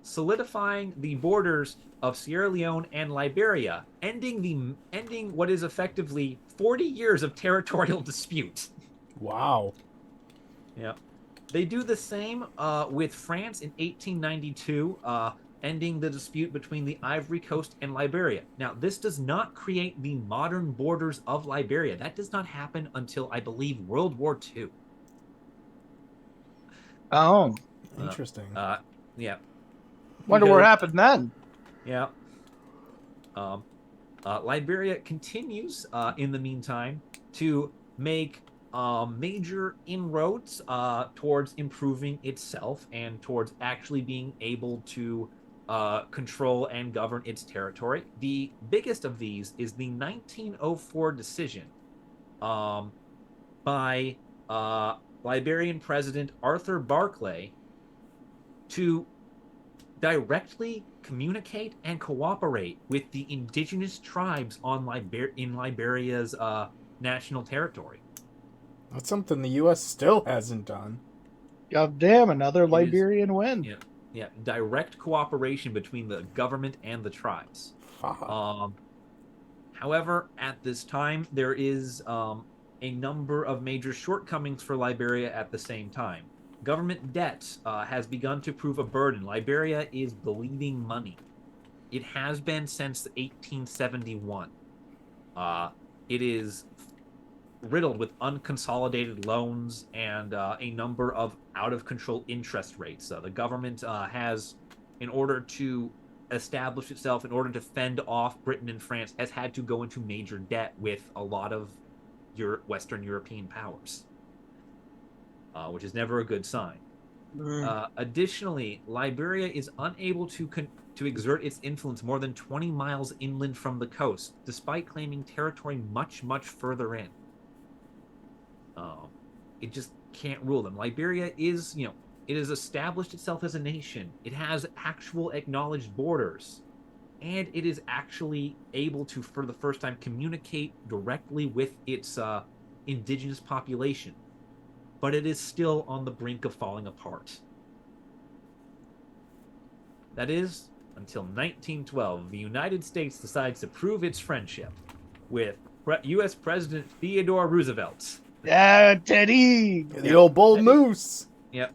solidifying the borders of Sierra Leone and Liberia, ending what is effectively 40 years of territorial dispute. Wow. Yeah. They do the same with France in 1892, ending the dispute between the Ivory Coast and Liberia. Now, this does not create the modern borders of Liberia. That does not happen until, I believe, World War II. Oh. Interesting. Yeah. Wonder what happened then. Yeah. Liberia continues, in the meantime, to make major inroads towards improving itself and towards actually being able to control and govern its territory. The biggest of these is the 1904 decision by Liberian President Arthur Barclay to directly communicate and cooperate with the indigenous tribes in Liberia's national territory. That's something the U.S. still hasn't done. God damn, another Liberian win. Yeah, direct cooperation between the government and the tribes. However, at this time, there is a number of major shortcomings for Liberia at the same time. Government debt has begun to prove a burden. Liberia is bleeding money. It has been since 1871. It is riddled with unconsolidated loans and a number of out-of-control interest rates. The government has, in order to establish itself, in order to fend off Britain and France, has had to go into major debt with a lot of Western European powers, which is never a good sign. Additionally, Liberia is unable to exert its influence more than 20 miles inland from the coast, despite claiming territory much, much further in. It just can't rule them. Liberia is, it has established itself as a nation. It has actual acknowledged borders. and it is actually able to, for the first time, communicate directly with its indigenous population. But it is still on the brink of falling apart. That is, until 1912, the United States decides to prove its friendship with U.S. President Theodore Roosevelt. Yeah, Teddy. The old bull moose. Yep.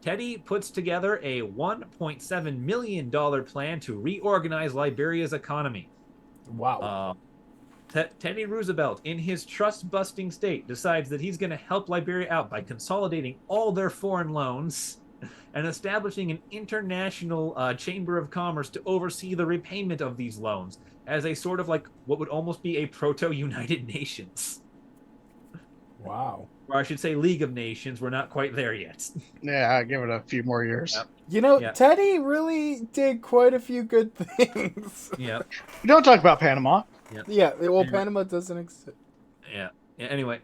Teddy puts together a $1.7 million plan to reorganize Liberia's economy. Wow. Teddy Roosevelt, in his trust-busting state, decides that he's going to help Liberia out by consolidating all their foreign loans and establishing an international chamber of commerce to oversee the repayment of these loans as a sort of like what would almost be a proto-United Nations. Wow. Or I should say League of Nations. We're not quite there yet. Yeah, I'll give it a few more years. Yep. You know, Yeah. Teddy really did quite a few good things. Yeah. We don't talk about Panama. Yeah, well, Anyway. Panama doesn't exist. Yeah. Anyway,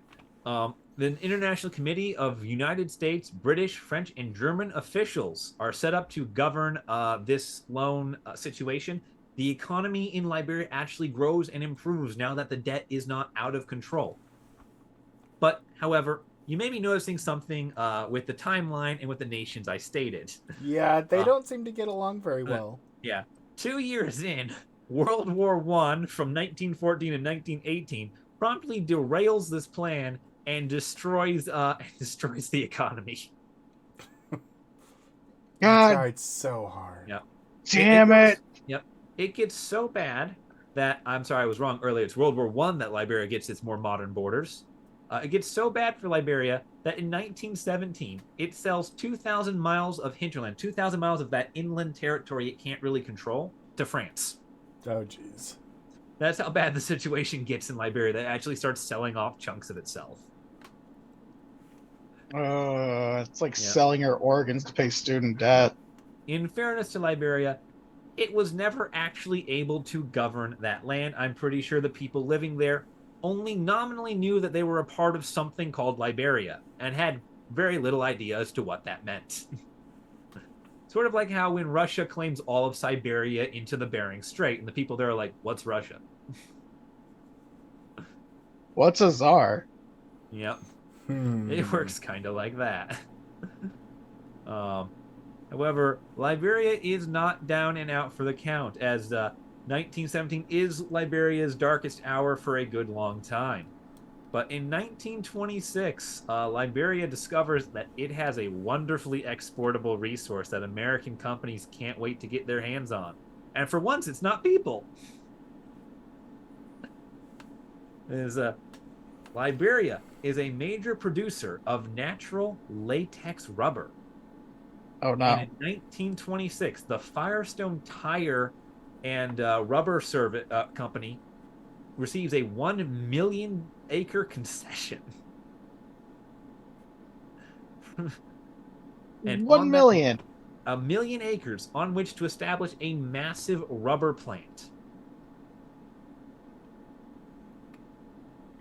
the International Committee of United States, British, French, and German officials are set up to govern this loan situation. The economy in Liberia actually grows and improves now that the debt is not out of control. But, however, you may be noticing something with the timeline and with the nations I stated. Yeah, they don't seem to get along very well. Yeah. 2 years in, World War I from 1914 and 1918 promptly derails this plan and destroys the economy. They God tried so hard. Yeah. damn it. Yep. It gets so bad that, I'm sorry, I was wrong earlier. It's World War I that Liberia gets its more modern borders. It gets so bad for Liberia that in 1917, it sells 2,000 miles of hinterland, 2,000 miles of that inland territory it can't really control, to France. Oh, jeez. That's how bad the situation gets in Liberia. That actually starts selling off chunks of itself. It's like selling your organs to pay student debt. In fairness to Liberia, it was never actually able to govern that land. I'm pretty sure the people living there only nominally knew that they were a part of something called Liberia and had very little idea as to what that meant. Sort of like how when Russia claims all of Siberia into the Bering Strait, and the people there are like, what's Russia? What's a czar? Yep. It works kind of like that. However, Liberia is not down and out for the count, as 1917 is Liberia's darkest hour for a good long time. But in 1926, Liberia discovers that it has a wonderfully exportable resource that American companies can't wait to get their hands on. And for once, it's not people. Liberia is a major producer of natural latex rubber. Oh, no. And in 1926, the Firestone Tire and Rubber Company receives a 1 million acre concession. And 1 million. 1 million acres on which to establish a massive rubber plant.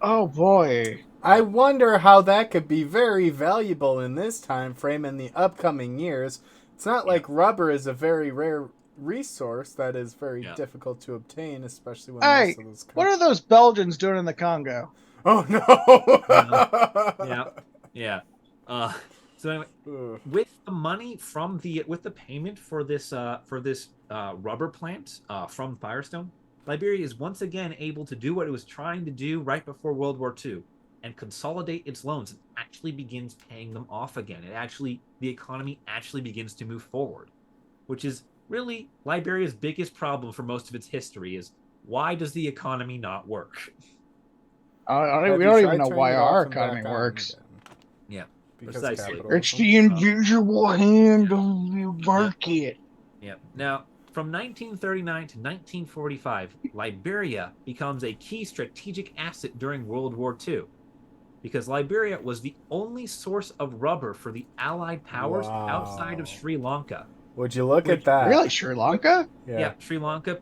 Oh, boy. I wonder how that could be very valuable in this time frame in the upcoming years. It's not like rubber is a very rare resource that is very difficult to obtain, especially when most of those what are those Belgians doing in the Congo? Oh no. Yeah. So anyway, with the money from with the payment for this rubber plant from Firestone, Liberia is once again able to do what it was trying to do right before World War II and consolidate its loans and actually begins paying them off again. The economy actually begins to move forward, which is really Liberia's biggest problem for most of its history is why does the economy not work? We don't even know why our economy works. Yeah, because precisely. It's the invisible hand of the market. Yeah. Now, from 1939 to 1945, Liberia becomes a key strategic asset during World War II because Liberia was the only source of rubber for the Allied powers outside of Sri Lanka. Would you look at that? Really, Sri Lanka? Yeah, Sri Lanka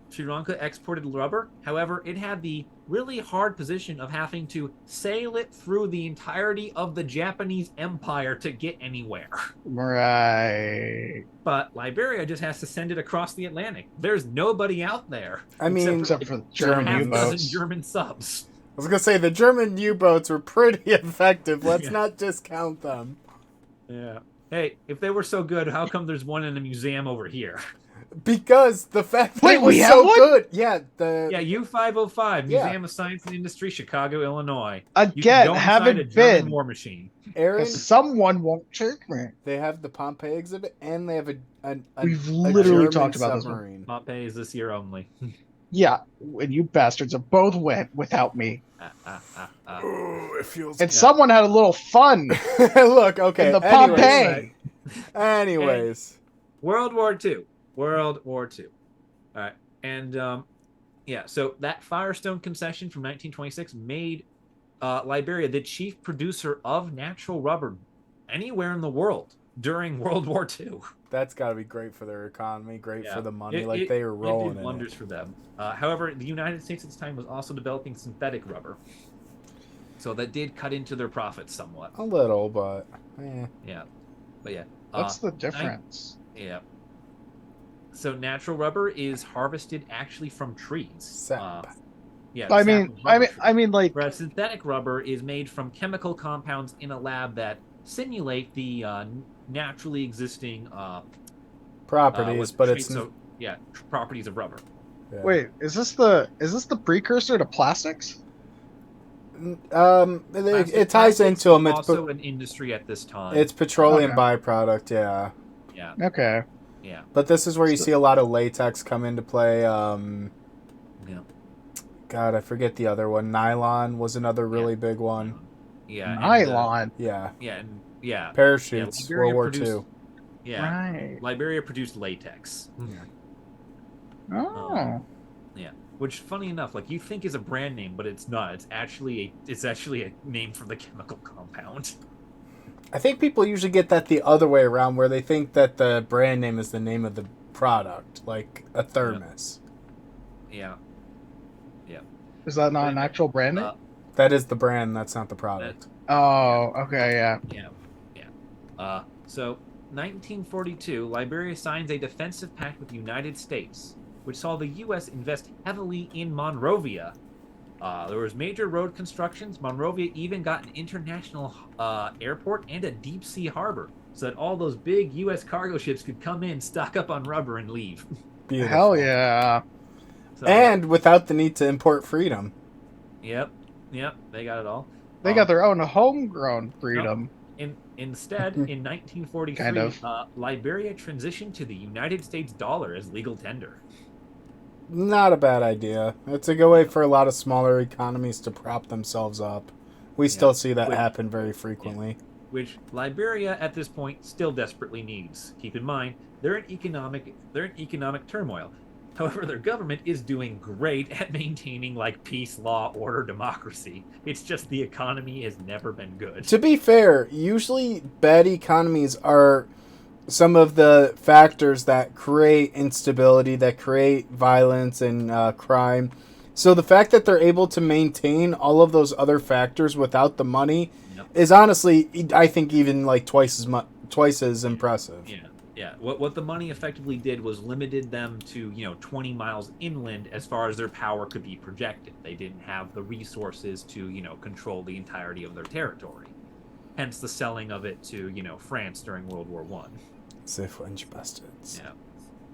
exported rubber. However, it had the really hard position of having to sail it through the entirety of the Japanese Empire to get anywhere. Right. But Liberia just has to send it across the Atlantic. There's nobody out there. I mean, Except for German half a dozen U-boats. German subs. I was gonna say the German U-boats were pretty effective. Let's Yeah. not discount them. Yeah. Hey, if they were so good, how come there's one in a museum over here? Because the fact that Wait, it was we have so one? good. Yeah, the Yeah, U505, Yeah. Museum of Science and Industry, Chicago, Illinois. You Again, can go inside a haven't German been. war machine. Aaron, Because someone won't take me. they have the Pompeii exhibit, and they have a We've a literally German talked about this one. submarine. Pompeii is this year only. Yeah, and you bastards have both went without me. Oh, it feels. And someone had a little fun Look, okay. in the anyways, Pompeii. anyways, World War II. World War II. All right. And yeah, so that Firestone concession from 1926 made Liberia the chief producer of natural rubber anywhere in the world during World War II. that's got to be great for their economy, great Yeah. for the money. It They were rolling did in wonders it. for them. However, the United States at this time was also developing synthetic rubber. So that did cut into their profits somewhat. A little, but Yeah. But yeah. What's the difference? Yeah. So natural rubber is harvested actually from trees. Sap. Yeah. I sap mean, of rubber trees. I mean, like, Whereas synthetic rubber is made from chemical compounds in a lab that simulate the naturally existing properties, but it's properties of rubber. yeah. wait, is this the precursor to plastics? It ties into them. It's also an industry at this time. it's petroleum Okay. byproduct, yeah. Yeah. Okay. Yeah. But this is where you So- see a lot of latex come into play. Yeah. God, I forget the other one. Nylon was another really big one. Yeah. and, Nylon. Yeah, yeah. parachutes, Liberia World War produced- II. Yeah. Right. Liberia produced latex. Oh. Which, funny enough, like you think is a brand name, but it's not. It's actually a name for the chemical compound. I think people usually get that the other way around, where they think that the brand name is the name of the product, like a thermos. Yeah. Is that not an actual brand name? That is the brand. That's not the product. Oh, okay, yeah. So, 1942, Liberia signs a defensive pact with the United States, which saw the U.S. invest heavily in Monrovia. There was major road constructions. Monrovia even got an international airport and a deep sea harbor, so that all those big U.S. cargo ships could come in, stock up on rubber, and leave. Beautiful. Hell yeah. So, And without the need to import freedom. Yep, they got it all. They got their own homegrown freedom. Instead, in 1943, Kind of. Liberia transitioned to the United States dollar as legal tender. Not a bad idea. It's a good way for a lot of smaller economies to prop themselves up. We still see that happen very frequently. Which Liberia at this point still desperately needs. Keep in mind, they're in economic turmoil. However, their government is doing great at maintaining like peace, law, order, democracy. It's just the economy has never been good. To be fair, usually bad economies are some of the factors that create instability, that create violence and crime. So the fact that they're able to maintain all of those other factors without the money is honestly, I think, even like twice as impressive. Yeah. What the money effectively did was limited them to 20 miles inland as far as their power could be projected. They didn't have the resources to control the entirety of their territory. Hence the selling of it to France during World War I. French bastards. Yeah.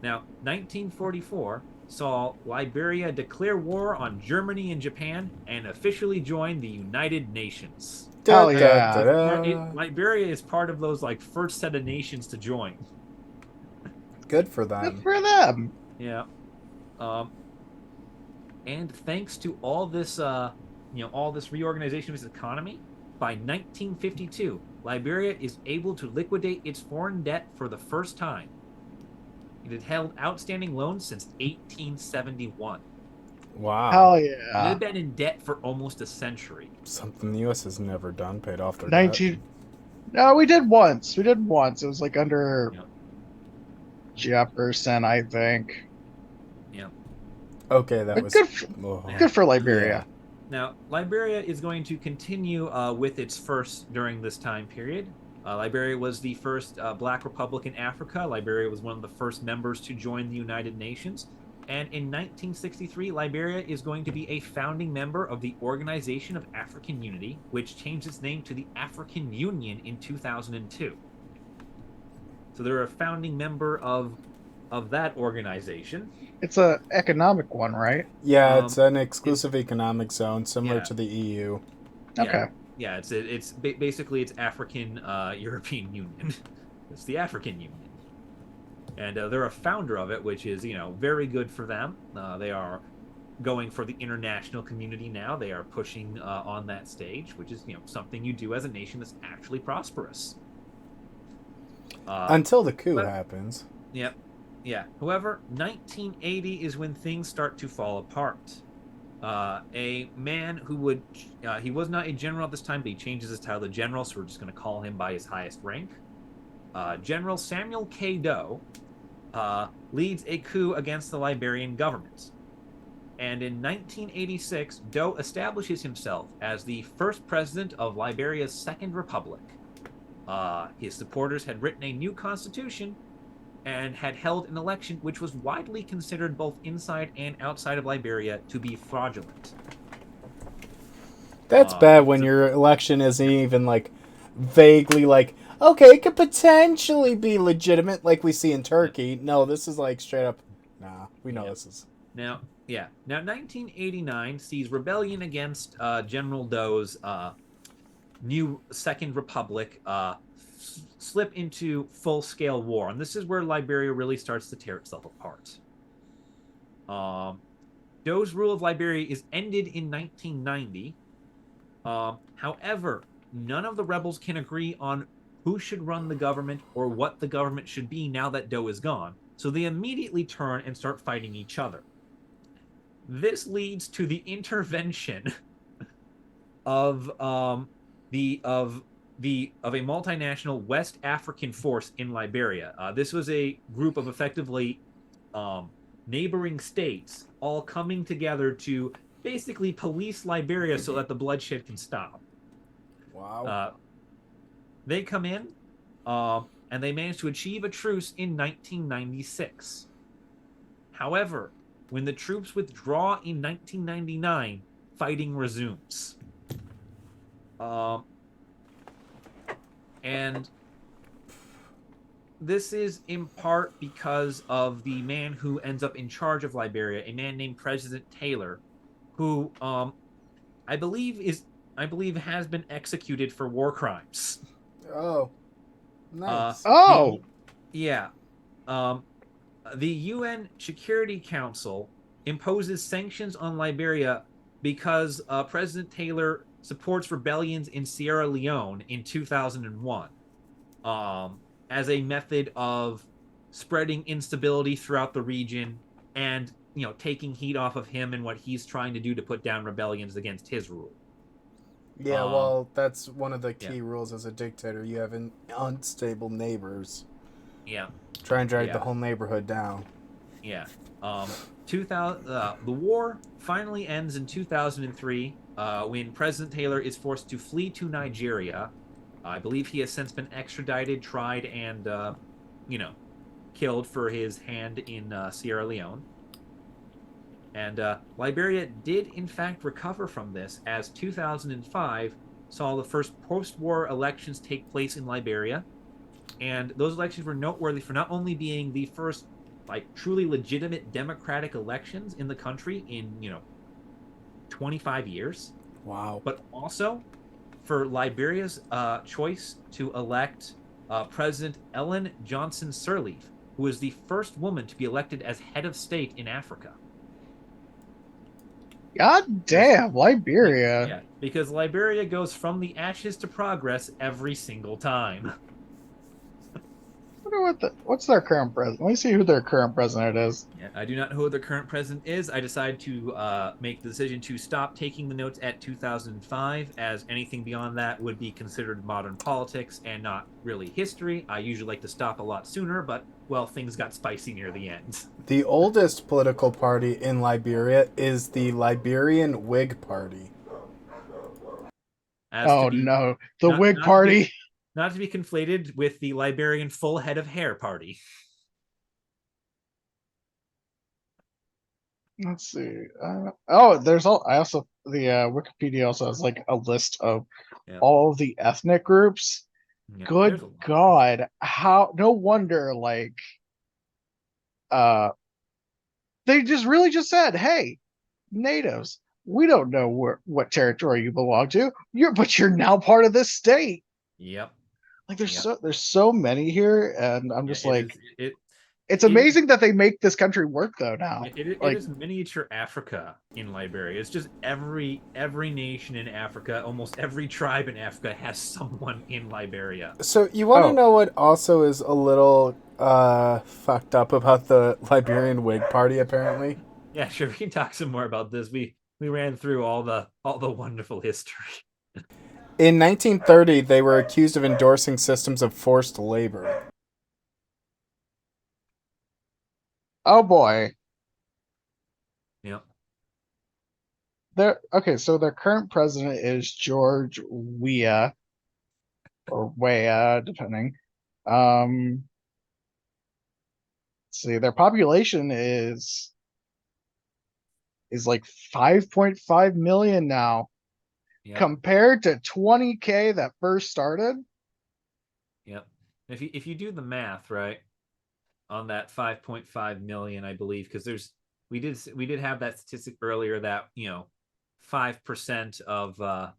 Now, 1944 saw Liberia declare war on Germany and Japan and officially join the United Nations. Hell yeah. Liberia is part of those like first set of nations to join. Good for Good them. for them. Yeah. And thanks to all this all this reorganization of its economy, by 1952, Liberia is able to liquidate its foreign debt for the first time. It had held outstanding loans since 1871. Wow. Hell It yeah. had been in debt for almost a century. Something the U.S. has never done, paid off their 19. No, we did once. It was like under. Yep. Jefferson, I think. Yeah. Okay, that But was oh, good for Liberia. Now, Liberia is going to continue with its first during this time period. Liberia was the first black republic in Africa. Liberia was one of the first members to join the United Nations. And in 1963, Liberia is going to be a founding member of the Organization of African Unity, which changed its name to the African Union in 2002. So they're a founding member of that organization. It's a economic one, right? yeah, it's an exclusive economic zone similar yeah. to the EU. Okay. Yeah, it's basically it's African European Union. It's the African Union, and they're a founder of it, which is very good for them. They are going for the international community now. They are pushing on that stage, which is something you do as a nation that's actually prosperous. Until the coup happens. Yep. Yeah. However, 1980 is when things start to fall apart. A man who would, he was not a general at this time, but he changes his title to general, so we're just going to call him by his highest rank. General Samuel K. Doe leads a coup against the Liberian government. And in 1986, Doe establishes himself as the first president of Liberia's Second Republic. His supporters had written a new constitution and had held an election which was widely considered both inside and outside of Liberia to be fraudulent. That's bad when your election isn't even vaguely okay, it could potentially be legitimate like we see in Turkey. No, this is straight up, nah, we know this is. Now 1989 sees rebellion against General Doe's new Second Republic slip into full-scale war, and this is where Liberia really starts to tear itself apart. Doe's rule of Liberia is ended in 1990. However, none of the rebels can agree on who should run the government or what the government should be now that Doe is gone, so they immediately turn and start fighting each other. This leads to the intervention of a multinational West African force in Liberia. This was a group of effectively neighboring states all coming together to basically police Liberia so that the bloodshed can stop. Wow. They come in and they manage to achieve a truce in 1996. However, when the troops withdraw in 1999, fighting resumes. And this is in part because of the man who ends up in charge of Liberia, a man named President Taylor, who I believe has been executed for war crimes. Oh, nice. The UN Security Council imposes sanctions on Liberia because President Taylor supports rebellions in Sierra Leone in 2001 as a method of spreading instability throughout the region and taking heat off of him and what he's trying to do to put down rebellions against his rule. Yeah, well, that's one of the key rules as a dictator. You have unstable neighbors. Yeah. Try and drag the whole neighborhood down. Yeah. The war finally ends in 2003 when President Taylor is forced to flee to Nigeria. I believe he has since been extradited, tried, and killed for his hand in Sierra Leone. And Liberia did, in fact, recover from this, as 2005 saw the first post-war elections take place in Liberia. And those elections were noteworthy for not only being the first, truly legitimate democratic elections in the country in, 25 years. Wow. But also for Liberia's choice to elect President Ellen Johnson Sirleaf, who was the first woman to be elected as head of state in Africa. God damn, Liberia. Yeah, because Liberia goes from the ashes to progress every single time. what's their current president. Let me see who their current president is. Yeah, I do not know who the current president is. I decided to make the decision to stop taking the notes at 2005, as anything beyond that would be considered modern politics and not really history. I usually like to stop a lot sooner, but, well, things got spicy near the end. The oldest political party in Liberia is the Liberian Whig Party. Oh no, the not, Whig not Party. not to be conflated with the Liberian full head of hair party. Let's see. Oh, there's all. I also the Wikipedia also has like a list of all of the ethnic groups. Yeah, Good God, how? No wonder, like, they just really just said, "Hey, natives, we don't know what territory you belong to. But you're now part of this state." Yep. Like, there's so many here, and I'm just like, it's It amazing that they make this country work though now. It is miniature Africa in Liberia. It's just every nation in Africa, almost every tribe in Africa has someone in Liberia. So you want to know what also is a little fucked up about the Liberian Whig Party, apparently? Yeah, sure. We can talk some more about this. We ran through all the wonderful history. In 1930, they were accused of endorsing systems of forced labor. Oh boy. Yep. So their current president is George Weah, or Weah, depending. Let's see, their population is like 5.5 million now, compared to 20K that first started. Yep. If you do the math, right, on that 5.5 million, I believe, because we did have that statistic earlier that 5% of oh,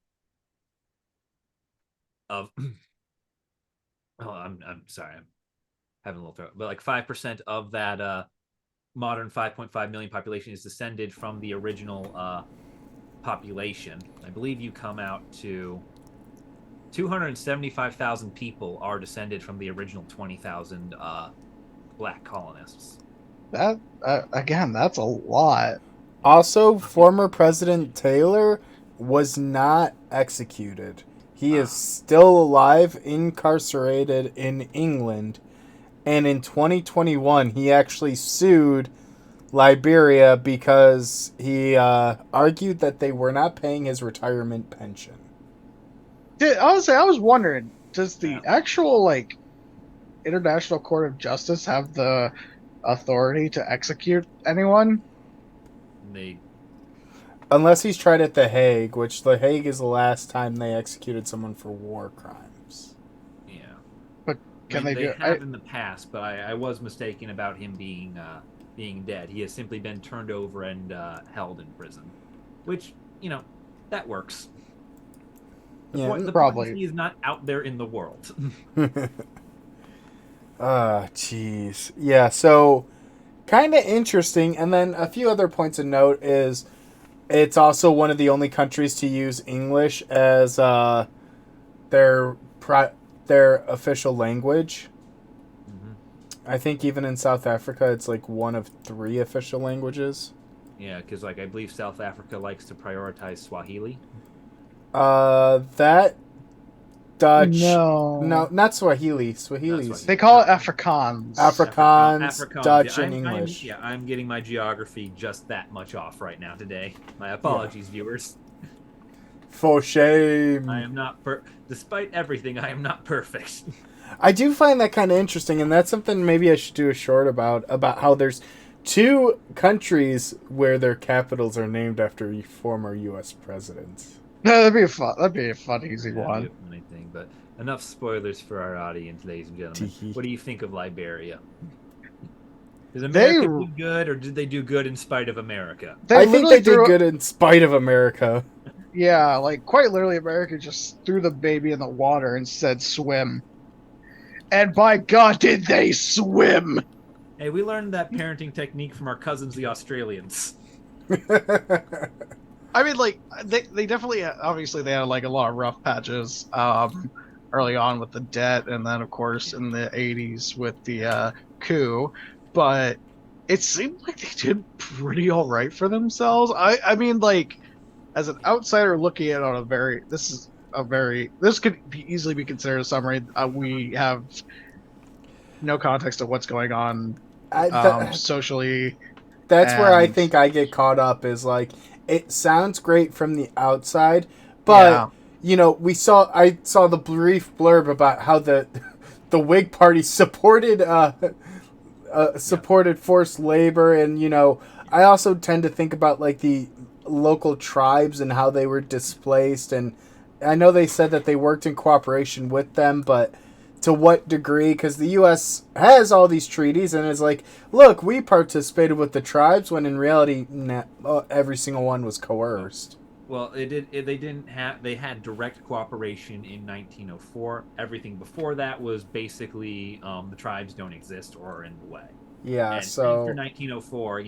I'm sorry, I'm having a little throat, but like 5% of that modern 5.5 million population is descended from the original population. I believe you come out to 275,000 people are descended from the original 20,000 black colonists. That again, that's a lot. Also, former President Taylor was not executed. He is still alive, incarcerated in England, and in 2021 he actually sued Liberia because he argued that they were not paying his retirement pension. Honestly, I was wondering, does the actual like International Court of Justice have the authority to execute anyone? Unless he's tried at The Hague, which The Hague is the last time they executed someone for war crimes. Yeah. But can they do it? Have in the past, but I was mistaken about him being dead. He has simply been turned over and held in prison, which, that works. The probably. point is he is not out there in the world. Jeez. Yeah, so kind of interesting. And then a few other points of note is it's also one of the only countries to use English as their official language. Mm-hmm. I think even in South Africa, it's like one of 3 official languages. Yeah, because I believe South Africa likes to prioritize Swahili. That Dutch. No, not Swahili. Swahili's. They call it Afrikaans. Afrikaans, Dutch, and English. I'm getting my geography just that much off right now today. My apologies, viewers. For shame. I am not despite everything, I am not perfect. I do find that kind of interesting, and that's something maybe I should do a short about how there's 2 countries where their capitals are named after former U.S. presidents. No, that'd be a fun, easy one. That'd be a funny thing, but enough spoilers for our audience, ladies and gentlemen. What do you think of Liberia? Did America do good, or did they do good in spite of America? I think they did good in spite of America. Yeah, like quite literally, America just threw the baby in the water and said swim. And by God, did they swim! Hey, we learned that parenting technique from our cousins, the Australians. I mean, like, they definitely, obviously, they had, like, a lot of rough patches. early on with the debt, and then of course in the 80s with the coup. But it seemed like they did pretty all right for themselves. I mean, like, as an outsider looking at it on a very, this could easily be considered a summary. We have no context of what's going on I, th- socially, that's where I and think I get caught up. Is like it sounds great from the outside, but yeah, I saw the brief blurb about how the Whig Party supported forced labor, and I also tend to think about like the local tribes and how they were displaced, and I know they said that they worked in cooperation with them, but to what degree? Because the U.S. has all these treaties and is like, look, we participated with the tribes, when in reality, every single one was coerced. Well, they had direct cooperation in 1904. Everything before that was basically the tribes don't exist or are in the way. Yeah, And so after 1904,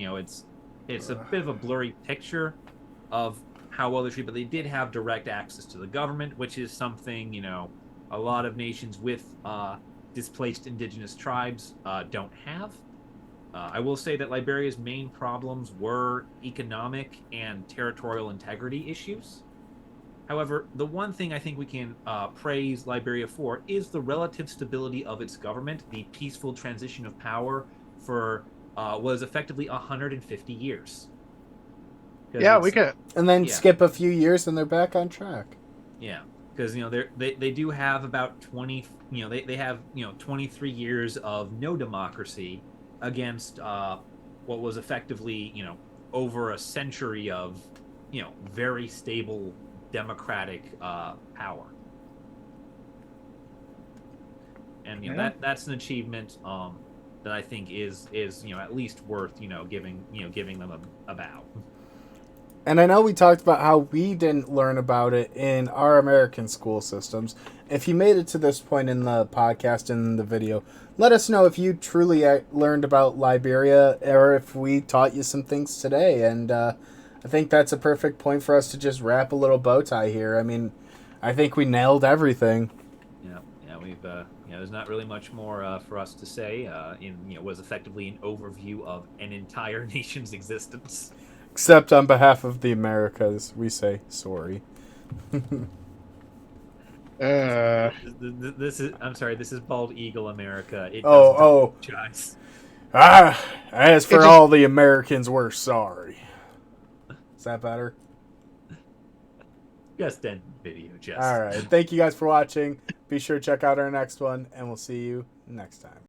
it's a bit of a blurry picture of how well they're treated, but they did have direct access to the government, which is something a lot of nations with displaced indigenous tribes don't have. I will say that Liberia's main problems were economic and territorial integrity issues. However, the one thing I think we can praise Liberia for is the relative stability of its government, the peaceful transition of power for was effectively 150 years. yeah, we could. and then yeah. skip a few years and they're back on track. Yeah, because they do have about 20. They have 23 years of no democracy against what was effectively over a century of very stable democratic power, and that's an achievement that I think is at least worth giving them a bow. And I know we talked about how we didn't learn about it in our American school systems. If you made it to this point in the podcast and in the video, let us know if you truly learned about Liberia or if we taught you some things today. And I think that's a perfect point for us to just wrap a little bow tie here. I mean, I think we nailed everything. Yeah, we've there's not really much more for us to say. Was effectively an overview of an entire nation's existence. Except on behalf of the Americas, we say sorry. This is I'm sorry. This is Bald Eagle America. It Oh. apologize. As for all the Americans, we're sorry. Is that better? Just end video, just. All right. Thank you guys for watching. Be sure to check out our next one, and we'll see you next time.